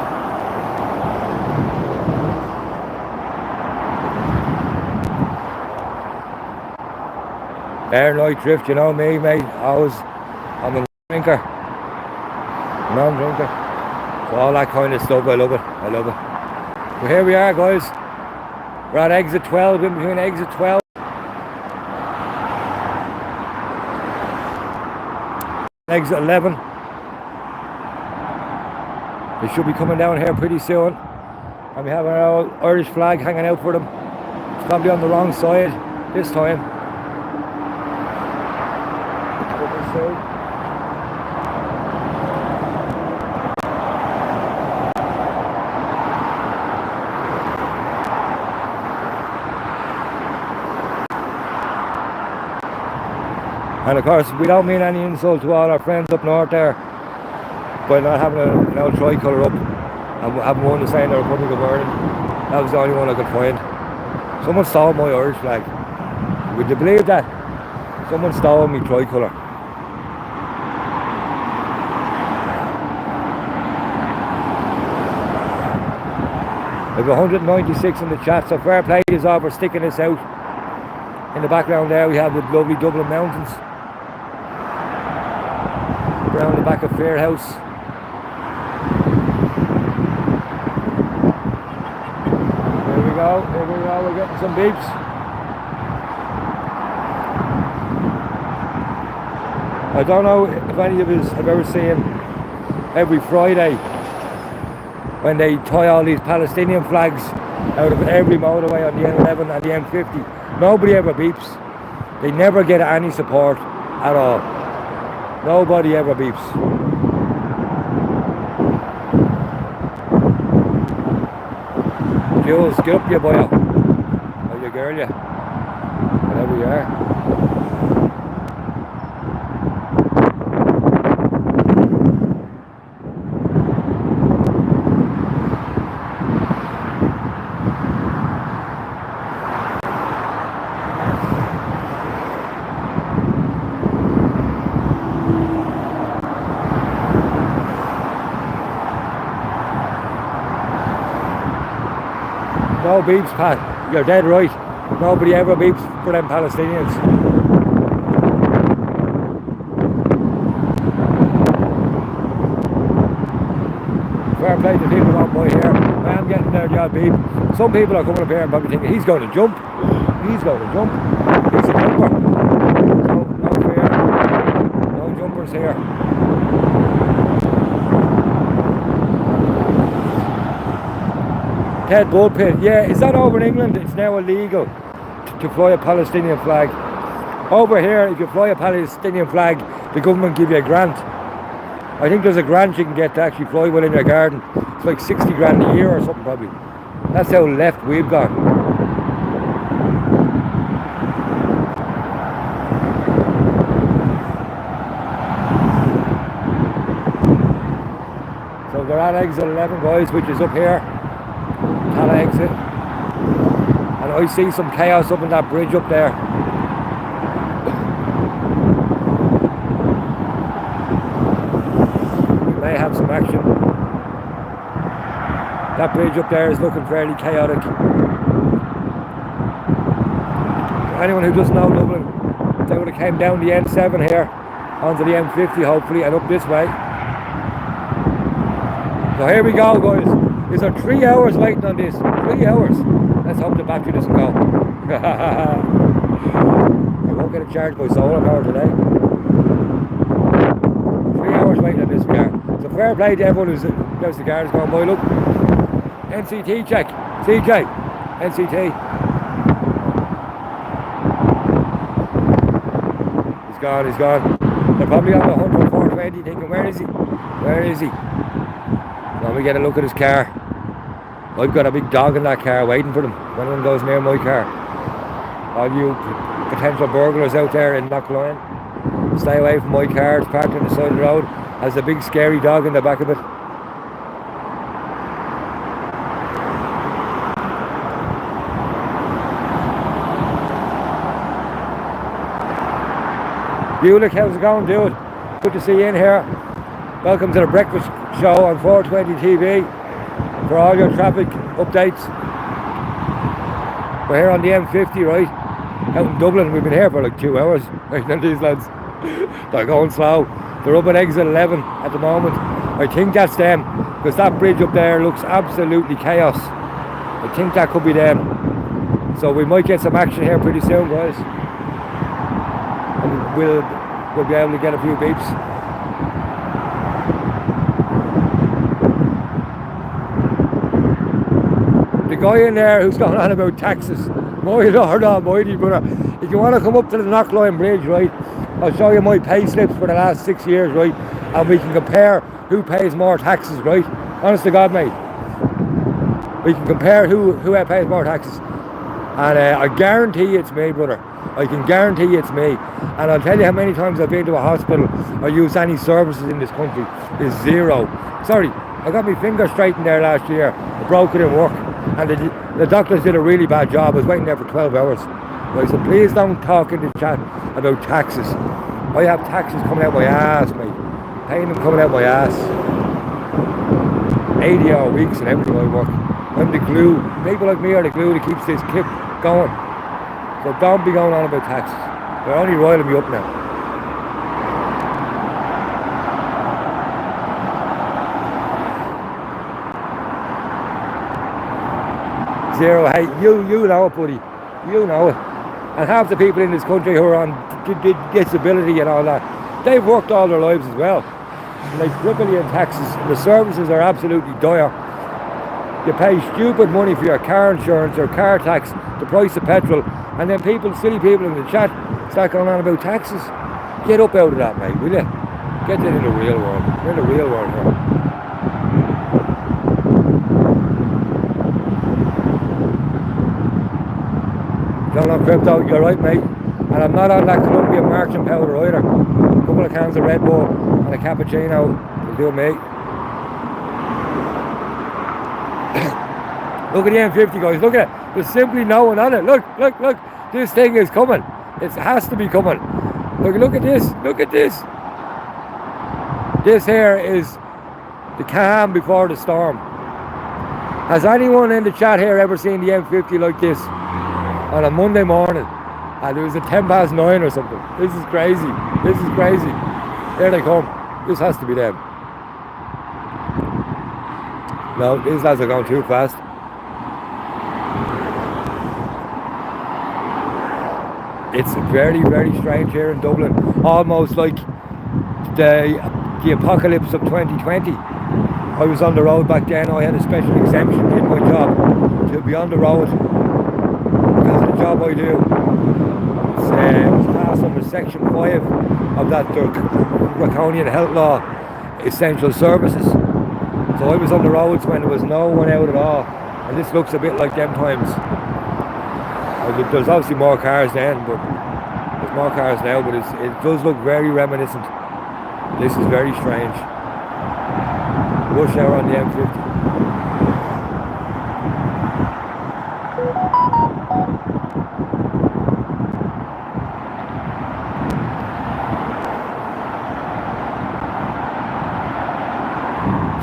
S1: Air Night Drift, you know me, mate. I'm a non-drinker, so all that kind of stuff. I love it. So here we are, guys. We're at exit 12, in between exit 12 exit 11. They should be coming down here pretty soon. And we have our old Irish flag hanging out for them. It's probably on the wrong side this time. And of course, we don't mean any insult to all our friends up north there by not having an old tricolour up and having one to sign the Republic of Ireland. That was the only one I could find. Someone stole my Irish flag. Would you believe that? Someone stole me tricolour. I have 196 in the chat, so fair play is all for sticking this out. In the background there we have the lovely Dublin Mountains. Around the back of Fair House. There we go, we're getting some beeps. I don't know if any of us have ever seen every Friday when they tie all these Palestinian flags out of every motorway on the N11 and the M50. Nobody ever beeps. They never get any support at all. Nobody ever beeps. Jules, get up you boyo. Or you girl you. Whatever you are. No beeps, Pat. You're dead right. Nobody ever beeps for them Palestinians. Fair play to people on by here. I am getting their job beep. Some people are coming up here and probably thinking, he's going to jump. He's going to jump. He's a jumper. No fear. No jumpers here. Ted Bullpit, yeah, is that over in England? It's now illegal to fly a Palestinian flag. Over here, if you fly a Palestinian flag, the government give you a grant. I think there's a grant you can get to actually fly one in your garden. It's like 60 grand a year or something probably. That's how left we've gone. So they're at exit 11 guys, which is up here. Exit, and I see some chaos up in that bridge up there. We may have some action. That bridge up there is looking fairly chaotic. For anyone who doesn't know Dublin, they would have came down the N7 here onto the M50 hopefully and up this way. So here we go guys. Is there 3 hours waiting on this? 3 hours. Let's hope the battery doesn't go. You won't get it charged by solar power today. 3 hours waiting on this car. So fair play to everyone who's the cars going by. Look. NCT check. CJ. NCT. He's gone, he's gone. They're probably on the 10420 thinking, where is he? Where is he? Let me get a look at his car. I've got a big dog in that car waiting for them. If anyone goes near my car. All you potential burglars out there in Knockline, stay away from my car. It's parked on the side of the road. Has a big scary dog in the back of it. Bulick, how's it going, dude? Good to see you in here. Welcome to the breakfast show on 420 TV for all your traffic updates. We're here on the M50, right? Out in Dublin. We've been here for like 2 hours. These lads, they're going slow. They're up at exit 11 at the moment. I think that's them, because that bridge up there looks absolutely chaos. I think that could be them. So we might get some action here pretty soon, guys. And we'll be able to get a few beeps. guy in there who's going on about taxes. My Lord Almighty, brother. If you want to come up to the Knockline Bridge, right, I'll show you my pay slips for the last 6 years, right, and we can compare who pays more taxes, right? Honest to God, mate. We can compare who pays more taxes. And I guarantee it's me, brother. I can guarantee it's me. And I'll tell you how many times I've been to a hospital or used any services in this country is zero. Sorry, I got my finger straightened there last year. I broke it in work. And the doctors did a really bad job. I was waiting there for 12 hours. Right, so please don't talk in the chat about taxes. I have taxes coming out my ass, mate. Paying them coming out my ass. 80-hour weeks and everything I work. I'm the glue. People like me are the glue that keeps this kip going. So don't be going on about taxes. They're only roiling me up now. Zero. Hey, you know it, buddy. You know it. And half the people in this country who are on disability and all that, they've worked all their lives as well. And they triple you in taxes. The services are absolutely dire. You pay stupid money for your car insurance or car tax, the price of petrol, and then silly people in the chat start going on about taxes. Get up out of that, mate, will you? Get into the real world. We're in the real world here. Don't know crypto, you're right, mate. And I'm not on that Colombian marching powder either. A couple of cans of Red Bull and a cappuccino will do me. Look at the M50, guys. Look at it. There's simply no one on it. Look. This thing is coming. It has to be coming. Look at this. Look at this. This here is the calm before the storm. Has anyone in the chat here ever seen the M50 like this on a Monday morning? And it was at 9:10 or something. This is crazy. This is crazy. There they come. This has to be them. No, these lads are going too fast. It's very, very strange here in Dublin. Almost like the apocalypse of 2020. I was on the road back then. I had a special exemption in my job to be on the road because of the job I do. It's classed under Section 5 of that draconian health law, essential services. So I was on the roads when there was no one out at all. And this looks a bit like them times. There's obviously more cars then, but there's more cars now, but it does look very reminiscent. This is very strange. Rush hour on the M50.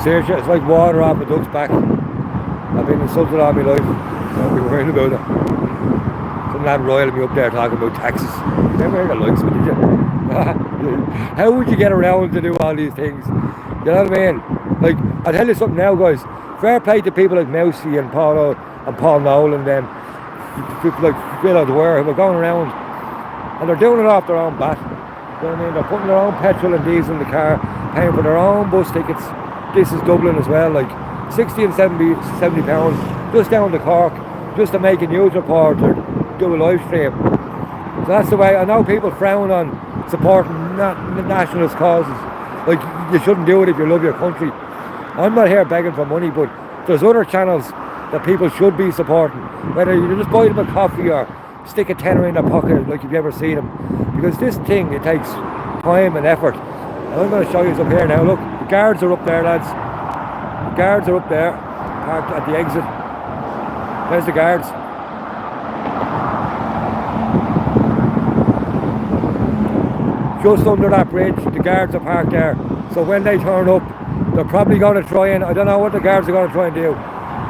S1: Seriously, it's like water off a duck's back. I've been insulted all my life. Don't be worrying about it. Some lad roiling me up there talking about taxes. You never heard the likes of it, did you? How would you get around to do all these things? You know what I mean? Like, I'll tell you something now, guys. Fair play to people like Mousy and Paul Nolan and them. People like Phil O'Dwyer who are going around and they're doing it off their own bat. You know what I mean? They're putting their own petrol and diesel in the car, paying for their own bus tickets. This is Dublin as well, like 60 and 70 pounds just down to Cork, just to make a news report or do a live stream. So that's the way. I know people frown on supporting nationalist causes. Like, you shouldn't do it if you love your country. I'm not here begging for money, but there's other channels that people should be supporting. Whether you just buy them a coffee or stick a tenner in their pocket, like you've ever seen them. Because this thing, it takes time and effort. And I'm going to show you up here now. Look, the guards are up there, lads. The guards are up there, parked at the exit. There's the guards. Just under that bridge, the guards are parked there. So when they turn up, they're probably going to try and, I don't know what the guards are going to try and do.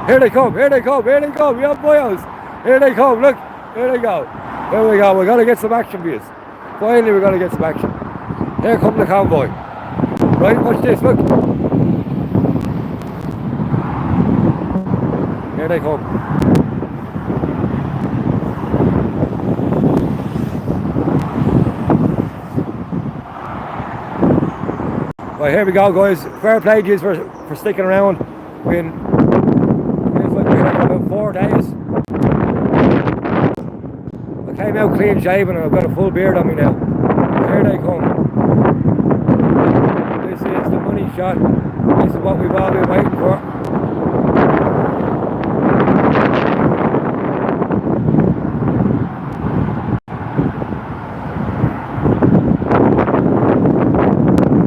S1: Here they come, here they come, here they come, we have boys. Here they come, look, here they go. Here we go, we're going to get some action, boys. Finally, we're going to get some action. Here come the convoy. Right, watch this, look. Here they come. Right, here we go, guys. Fair play to you for sticking around. It's like we had about 4 4 days. I came out clean shaven and I've got a full beard on me now. Here they come. This is the money shot. This is what we've all been waiting for.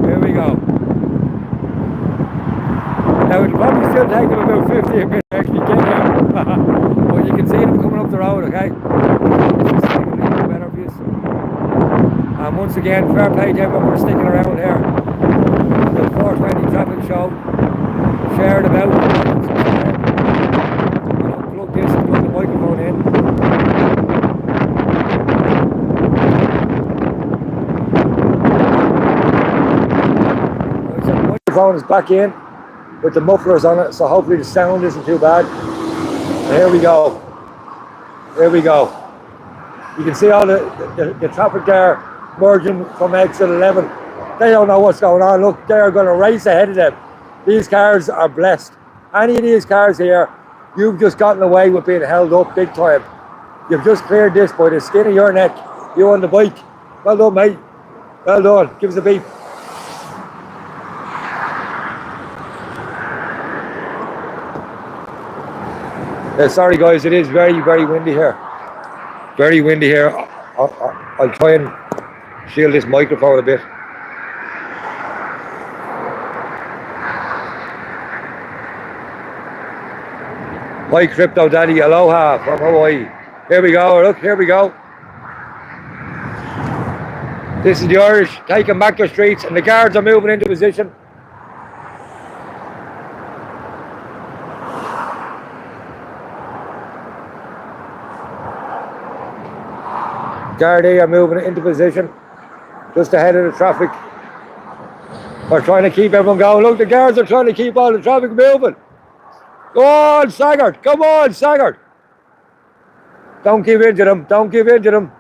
S1: Here we go. Now it'll probably still take them about 15 minutes to actually get here. But you can see them coming up the road, okay? And once again, fair play to everyone for sticking around here. The 420 traffic show. Share it about. Plug this and plug the microphone in. So the microphone is back in with the mufflers on it, so hopefully the sound isn't too bad. And here we go. Here we go. You can see all the traffic there merging from exit 11. They don't know what's going on. Look, they're going to race ahead of them. These cars are blessed. Any of these cars here, you've just gotten away with being held up big time. You've just cleared this by the skin of your neck. You on the bike. Well done, mate. Well done. Give us a beep. Sorry guys, it is very, very windy here. Very windy here. I'll try and shield this microphone a bit. Hi Crypto Daddy, aloha from Hawaii. Here we go, look, here we go. This is the Irish taking back their streets and the guards are moving into position. Gardaí are moving into position just ahead of the traffic. They're trying to keep everyone going. Look, the guards are trying to keep all the traffic moving. Go on, sagggart. Come on, sagggart. Don't give in to them. Don't give in to them.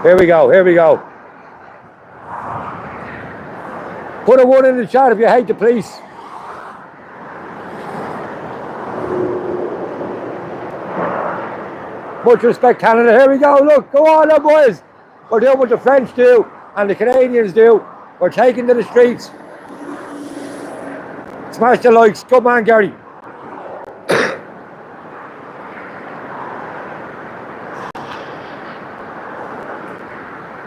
S1: Here we go. Here we go. Put a 1 in the chat if you hate the police. Much respect, Canada. Here we go. Look, go on, now, boys. We're doing what the French do and the Canadians do. We're taking to the streets. Smash the likes. Come on, Gary.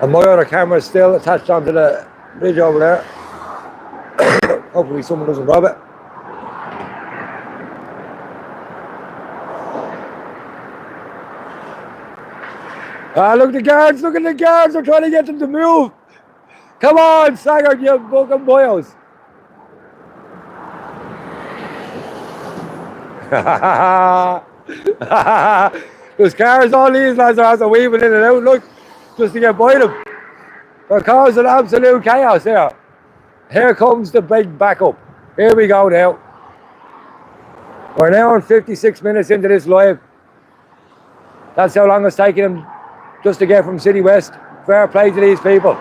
S1: And my other camera is still attached onto the bridge over there. Hopefully someone doesn't rob it. Look at the guards, look at the guards, they're trying to get them to move. Come on, sagggart, you fucking boyos. There's cars, all these lads are also weaving in and out, look, just to get by them. They're causing absolute chaos here. Here comes the big backup. Here we go now. We're now on 56 minutes into this live. That's how long it's taking them just to get from City West. Fair play to these people.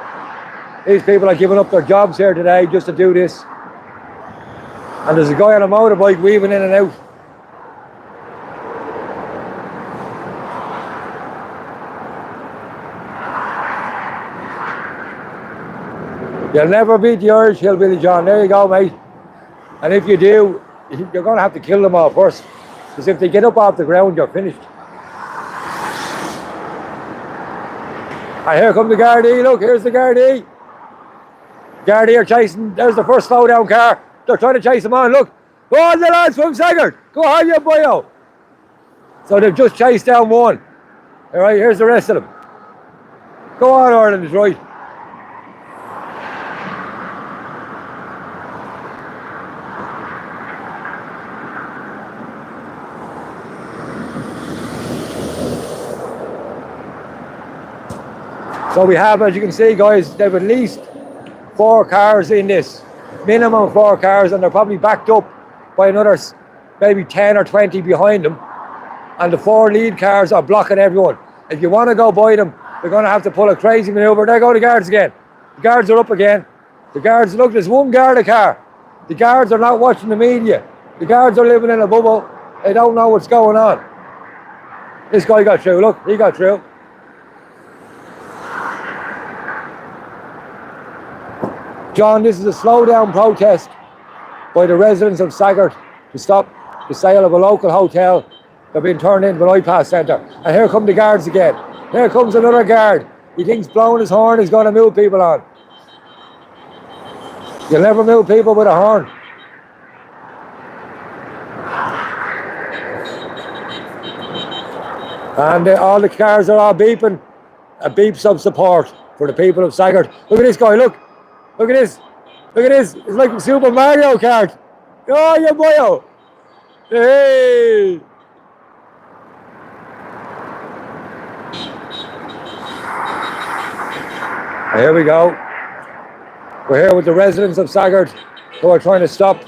S1: These people are giving up their jobs here today just to do this. And there's a guy on a motorbike weaving in and out. You'll never beat the Irish Hillbilly John. There you go, mate. And if you do, you're going to have to kill them all first. Because if they get up off the ground, you're finished. And here come the Gardaí, look, here's the Gardaí. Gardaí are chasing, there's the first slow down car. They're trying to chase them on, look. Go on, the lads from sagggart. Go on, you boyo. So they've just chased down one. All right, here's the rest of them. Go on, Ireland is right. So we have, as you can see, guys, they've at least 4 cars in this. Minimum 4 cars, and they're probably backed up by another maybe 10 or 20 behind them. And the 4 lead cars are blocking everyone. If you want to go by them, they're going to have to pull a crazy maneuver. There go the guards again. The guards are up again. The guards, look, there's one Garda car. The guards are not watching the media. The guards are living in a bubble. They don't know what's going on. This guy got through, look, he got through. John, this is a slow down protest by the residents of Sagggart to stop the sale of a local hotel. They're being turned into an ipas centre. And here come the guards again. Here comes another guard. He thinks blowing his horn is going to move people on. You'll never move people with a horn. And all the cars are all beeping. A beeps of support for the people of Sagggart. Look at this guy, look. Look at this. Look at this. It's like Super Mario Kart. Oh, yeah, boyo. Hey. Here we go. We're here with the residents of Sagggart who are trying to stop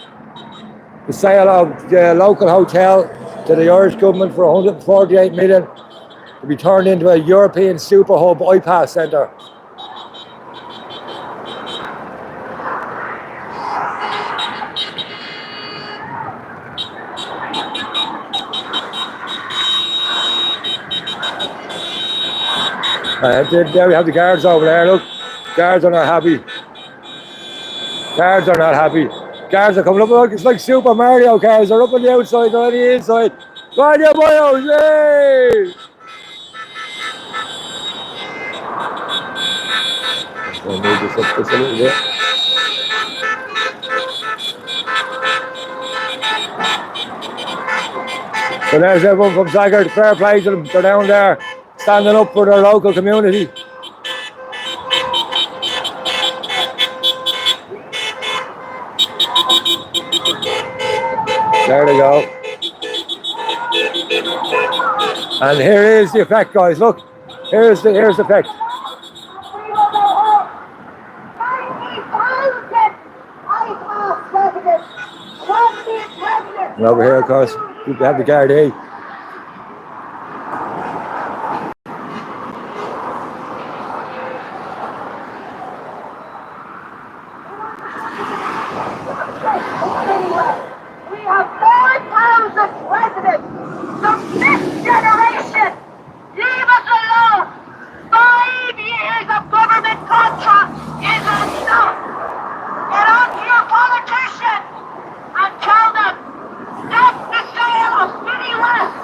S1: the sale of the local hotel to the Irish government for 148 million to be turned into a European super hub ipas centre. There we have the guards over there, look. Guards are not happy. Guards are not happy. Guards are coming up, look, it's like Super Mario cars. They're up on the outside, they're on the inside. Go on, you boyos, yay! I'll move this up just a little bit. So there's everyone from Sagggart, fair play to them. They're down there standing up for their local community. There they go. And here is the effect, guys. Look, here's the effect. And over here, of course, we have the Gardaí.
S2: We have 4,000 residents. The fifth generation. Leave us alone. 5 years of government contract is enough. Get on to your politicians and tell them, stop the sale of City West.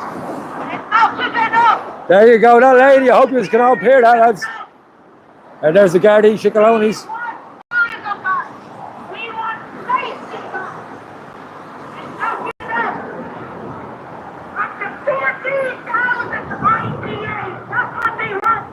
S2: Enough is enough.
S1: There you go, that lady. I hope you can all hear that, lads. And there's the Gardaí Chicolonis.
S2: We want safety back. Enough is enough. Up to 14,000 IPAs. That's what they want.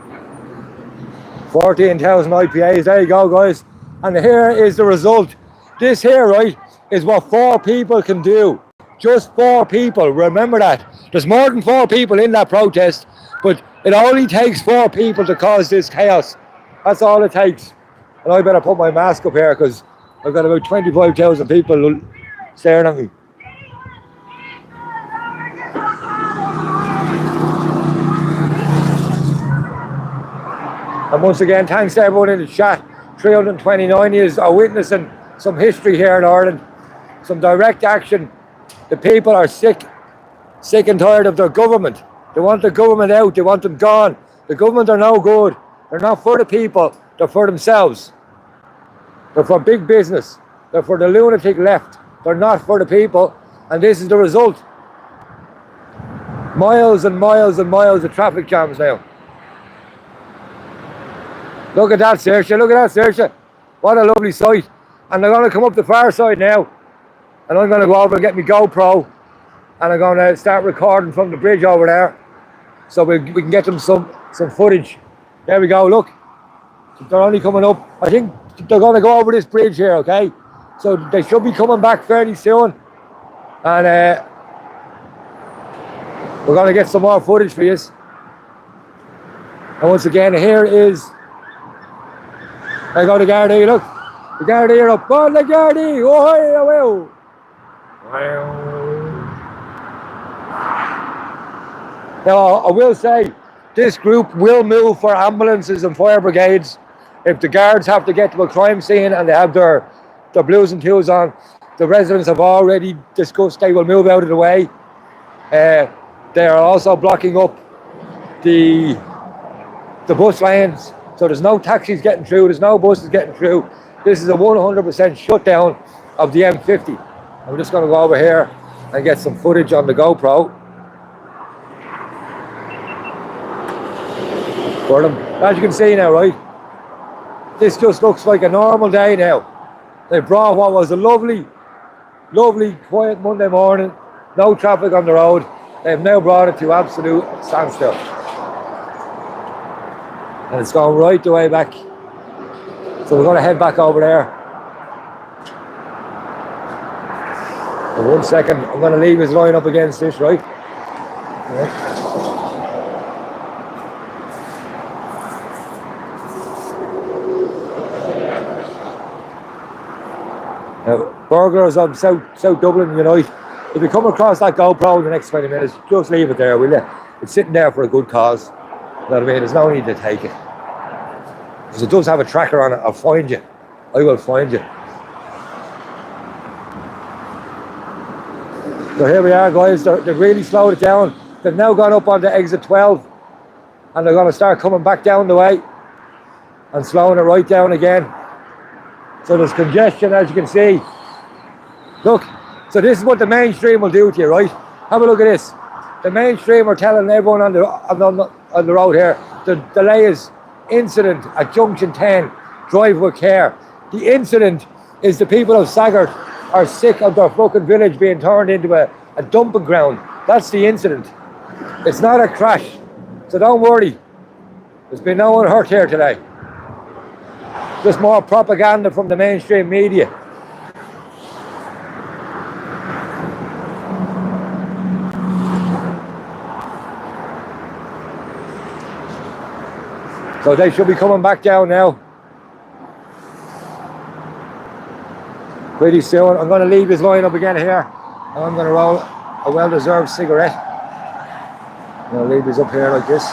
S1: 14,000 IPAs, there you go, guys. And here is the result. This here, right, is what 4 people can do. Just 4 people, remember that. There's more than 4 people in that protest, but it only takes 4 people to cause this chaos. That's all it takes. And I better put my mask up here because I've got about 25,000 people staring at me. And once again, thanks to everyone in the chat. 329 years are witnessing some history here in Ireland, some direct action. The people are sick and tired of their government. They want the government out, they want them gone. The government are no good. They're not for the people, they're for themselves. They're for big business. They're for the lunatic left. They're not for the people, and this is the result. Miles and miles and miles of traffic jams now. Look at that, Saoirse, look at that, Saoirse. What a lovely sight. And they're going to come up the far side now, and I'm going to go over and get my GoPro, and I'm going to start recording from the bridge over there, so we can get them some footage. There we go, look. They're only coming up. I think they're going to go over this bridge here, okay? So they should be coming back fairly soon. And we're going to get some more footage for you. And once again, here is... There go the Gardaí, look. The Gardaí are up. Oh, the Gardaí! Oh, Now, I will say, this group will move for ambulances and fire brigades if the guards have to get to a crime scene and they have their blues and twos on, the residents have already discussed they will move out of the way. They are also blocking up the bus lanes, so there's no taxis getting through, there's no buses getting through. This is a 100% shutdown of the M50. I'm just going to go over here and get some footage on the GoPro for them. As you can see now, right, this just looks like a normal day now. They brought what was a lovely, quiet Monday morning, no traffic on the road. They've now brought it to absolute standstill. And it's going right the way back. So we're going to head back over there. In 1 second, I'm going to leave his line up against this, right? Yeah. Now, burglars of South Dublin Unite. If you come across that GoPro in the next 20 minutes, just leave it there, will you? It's sitting there for a good cause. You know what I mean? There's no need to take it. Because it does have a tracker on it. I'll find you. I will find you. So here we are, guys. They've really slowed it down. They've now gone up onto exit 12. And they're going to start coming back down the way. And slowing it right down again. So there's congestion, as you can see. Look, so this is what the mainstream will do to you, right? Have a look at this. The mainstream are telling everyone on the road here, the delay is incident at junction 10, drive with care. The incident is the people of Sagggart are sick of their fucking village being turned into a dumping ground. That's the incident. It's not a crash. So don't worry. There's been no one hurt here today. Just more propaganda from the mainstream media. So they should be coming back down now. Pretty soon. I'm going to leave his line up again here. And I'm going to roll a well-deserved cigarette. I'm going to leave this up here like this.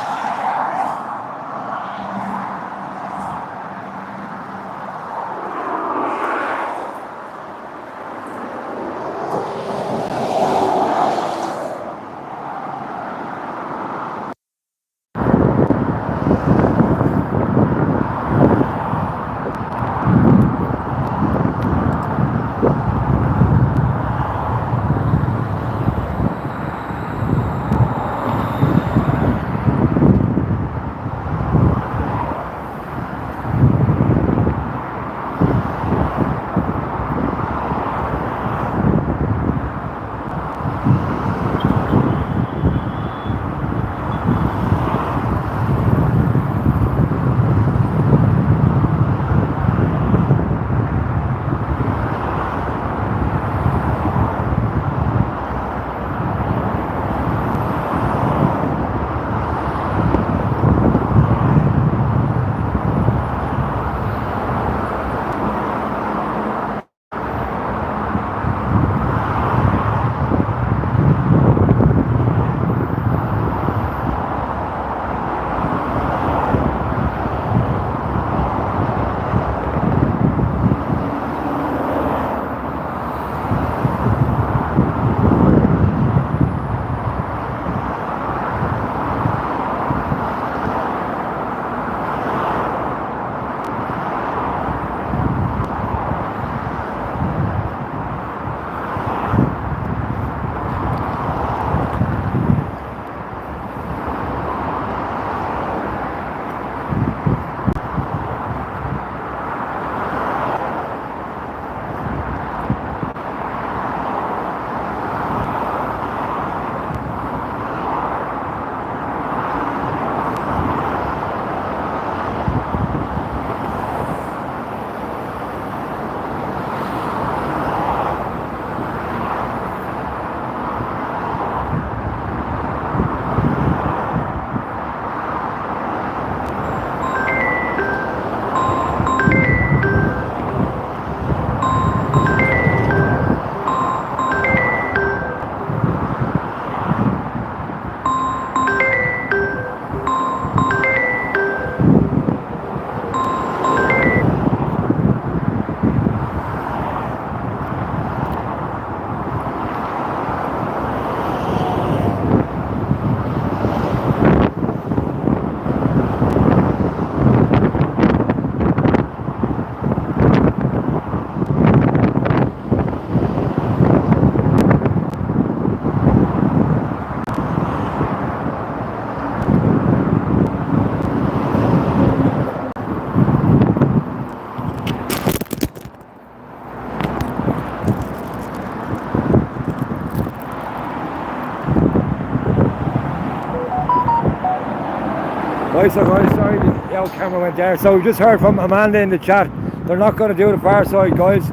S1: Right, so guys, sorry the old camera went there. So we just heard from Amanda in the chat. They're not going to do the far side, guys.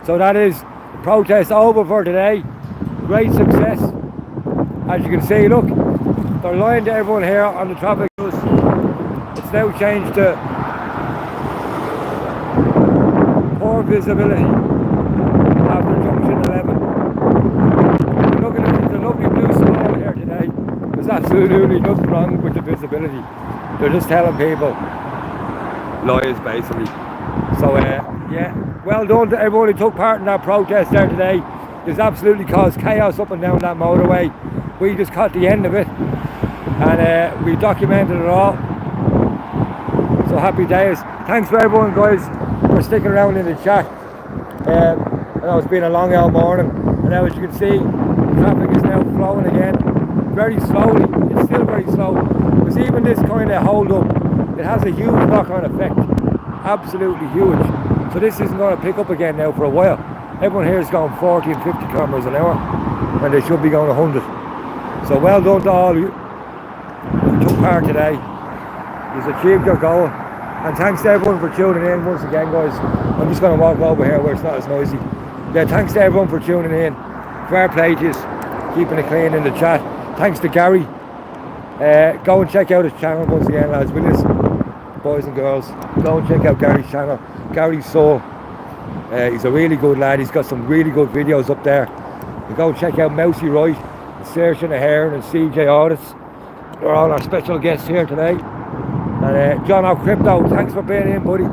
S1: So that is the protest over for today. Great success. As you can see, look, they're lined everyone here on the traffic. It's now changed to poor visibility after junction 11. Look at it, it's a lovely blue sky here today. There's absolutely nothing wrong with the visibility. They're just telling people lies, basically. So yeah, well done to everyone who took part in that protest there today. It's absolutely caused chaos up and down that motorway. We just caught the end of it, and we documented it all. So happy days. Thanks for everyone, guys, for sticking around in the chat. I know it's been a long old morning, and now as you can see, the traffic is now flowing again. Very slowly. It's still very slow. Because even this kind of hold up, it has a huge knock-on effect. Absolutely huge. So this isn't going to pick up again now for a while. Everyone here is going 40 and 50 kilometers an hour, when they should be going 100. So well done to all you who took part today. You've achieved your goal. And thanks to everyone for tuning in once again, guys. I'm just going to walk over here where it's not as noisy. Yeah, thanks to everyone for tuning in. Fair play to you, keeping it clean in the chat. Thanks to Gary. Go and check out his channel once again, lads. Will you, boys and girls? Go and check out Gary's channel. Gary's Soul. He's a really good lad. He's got some really good videos up there. You go and check out Mousy Wright, Searching the Heron, and CJ Audits. They're all our special guests here today. And John O Crypto, thanks for being in, buddy.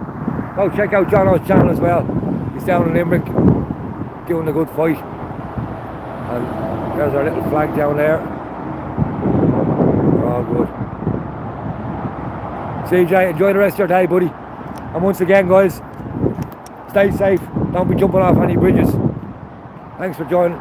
S1: Go check out John O's channel as well. He's down in Limerick doing a good fight. And there's our little flag down there. We're all good. CJ, enjoy the rest of your day, buddy. And once again, guys, stay safe. Don't be jumping off any bridges. Thanks for joining.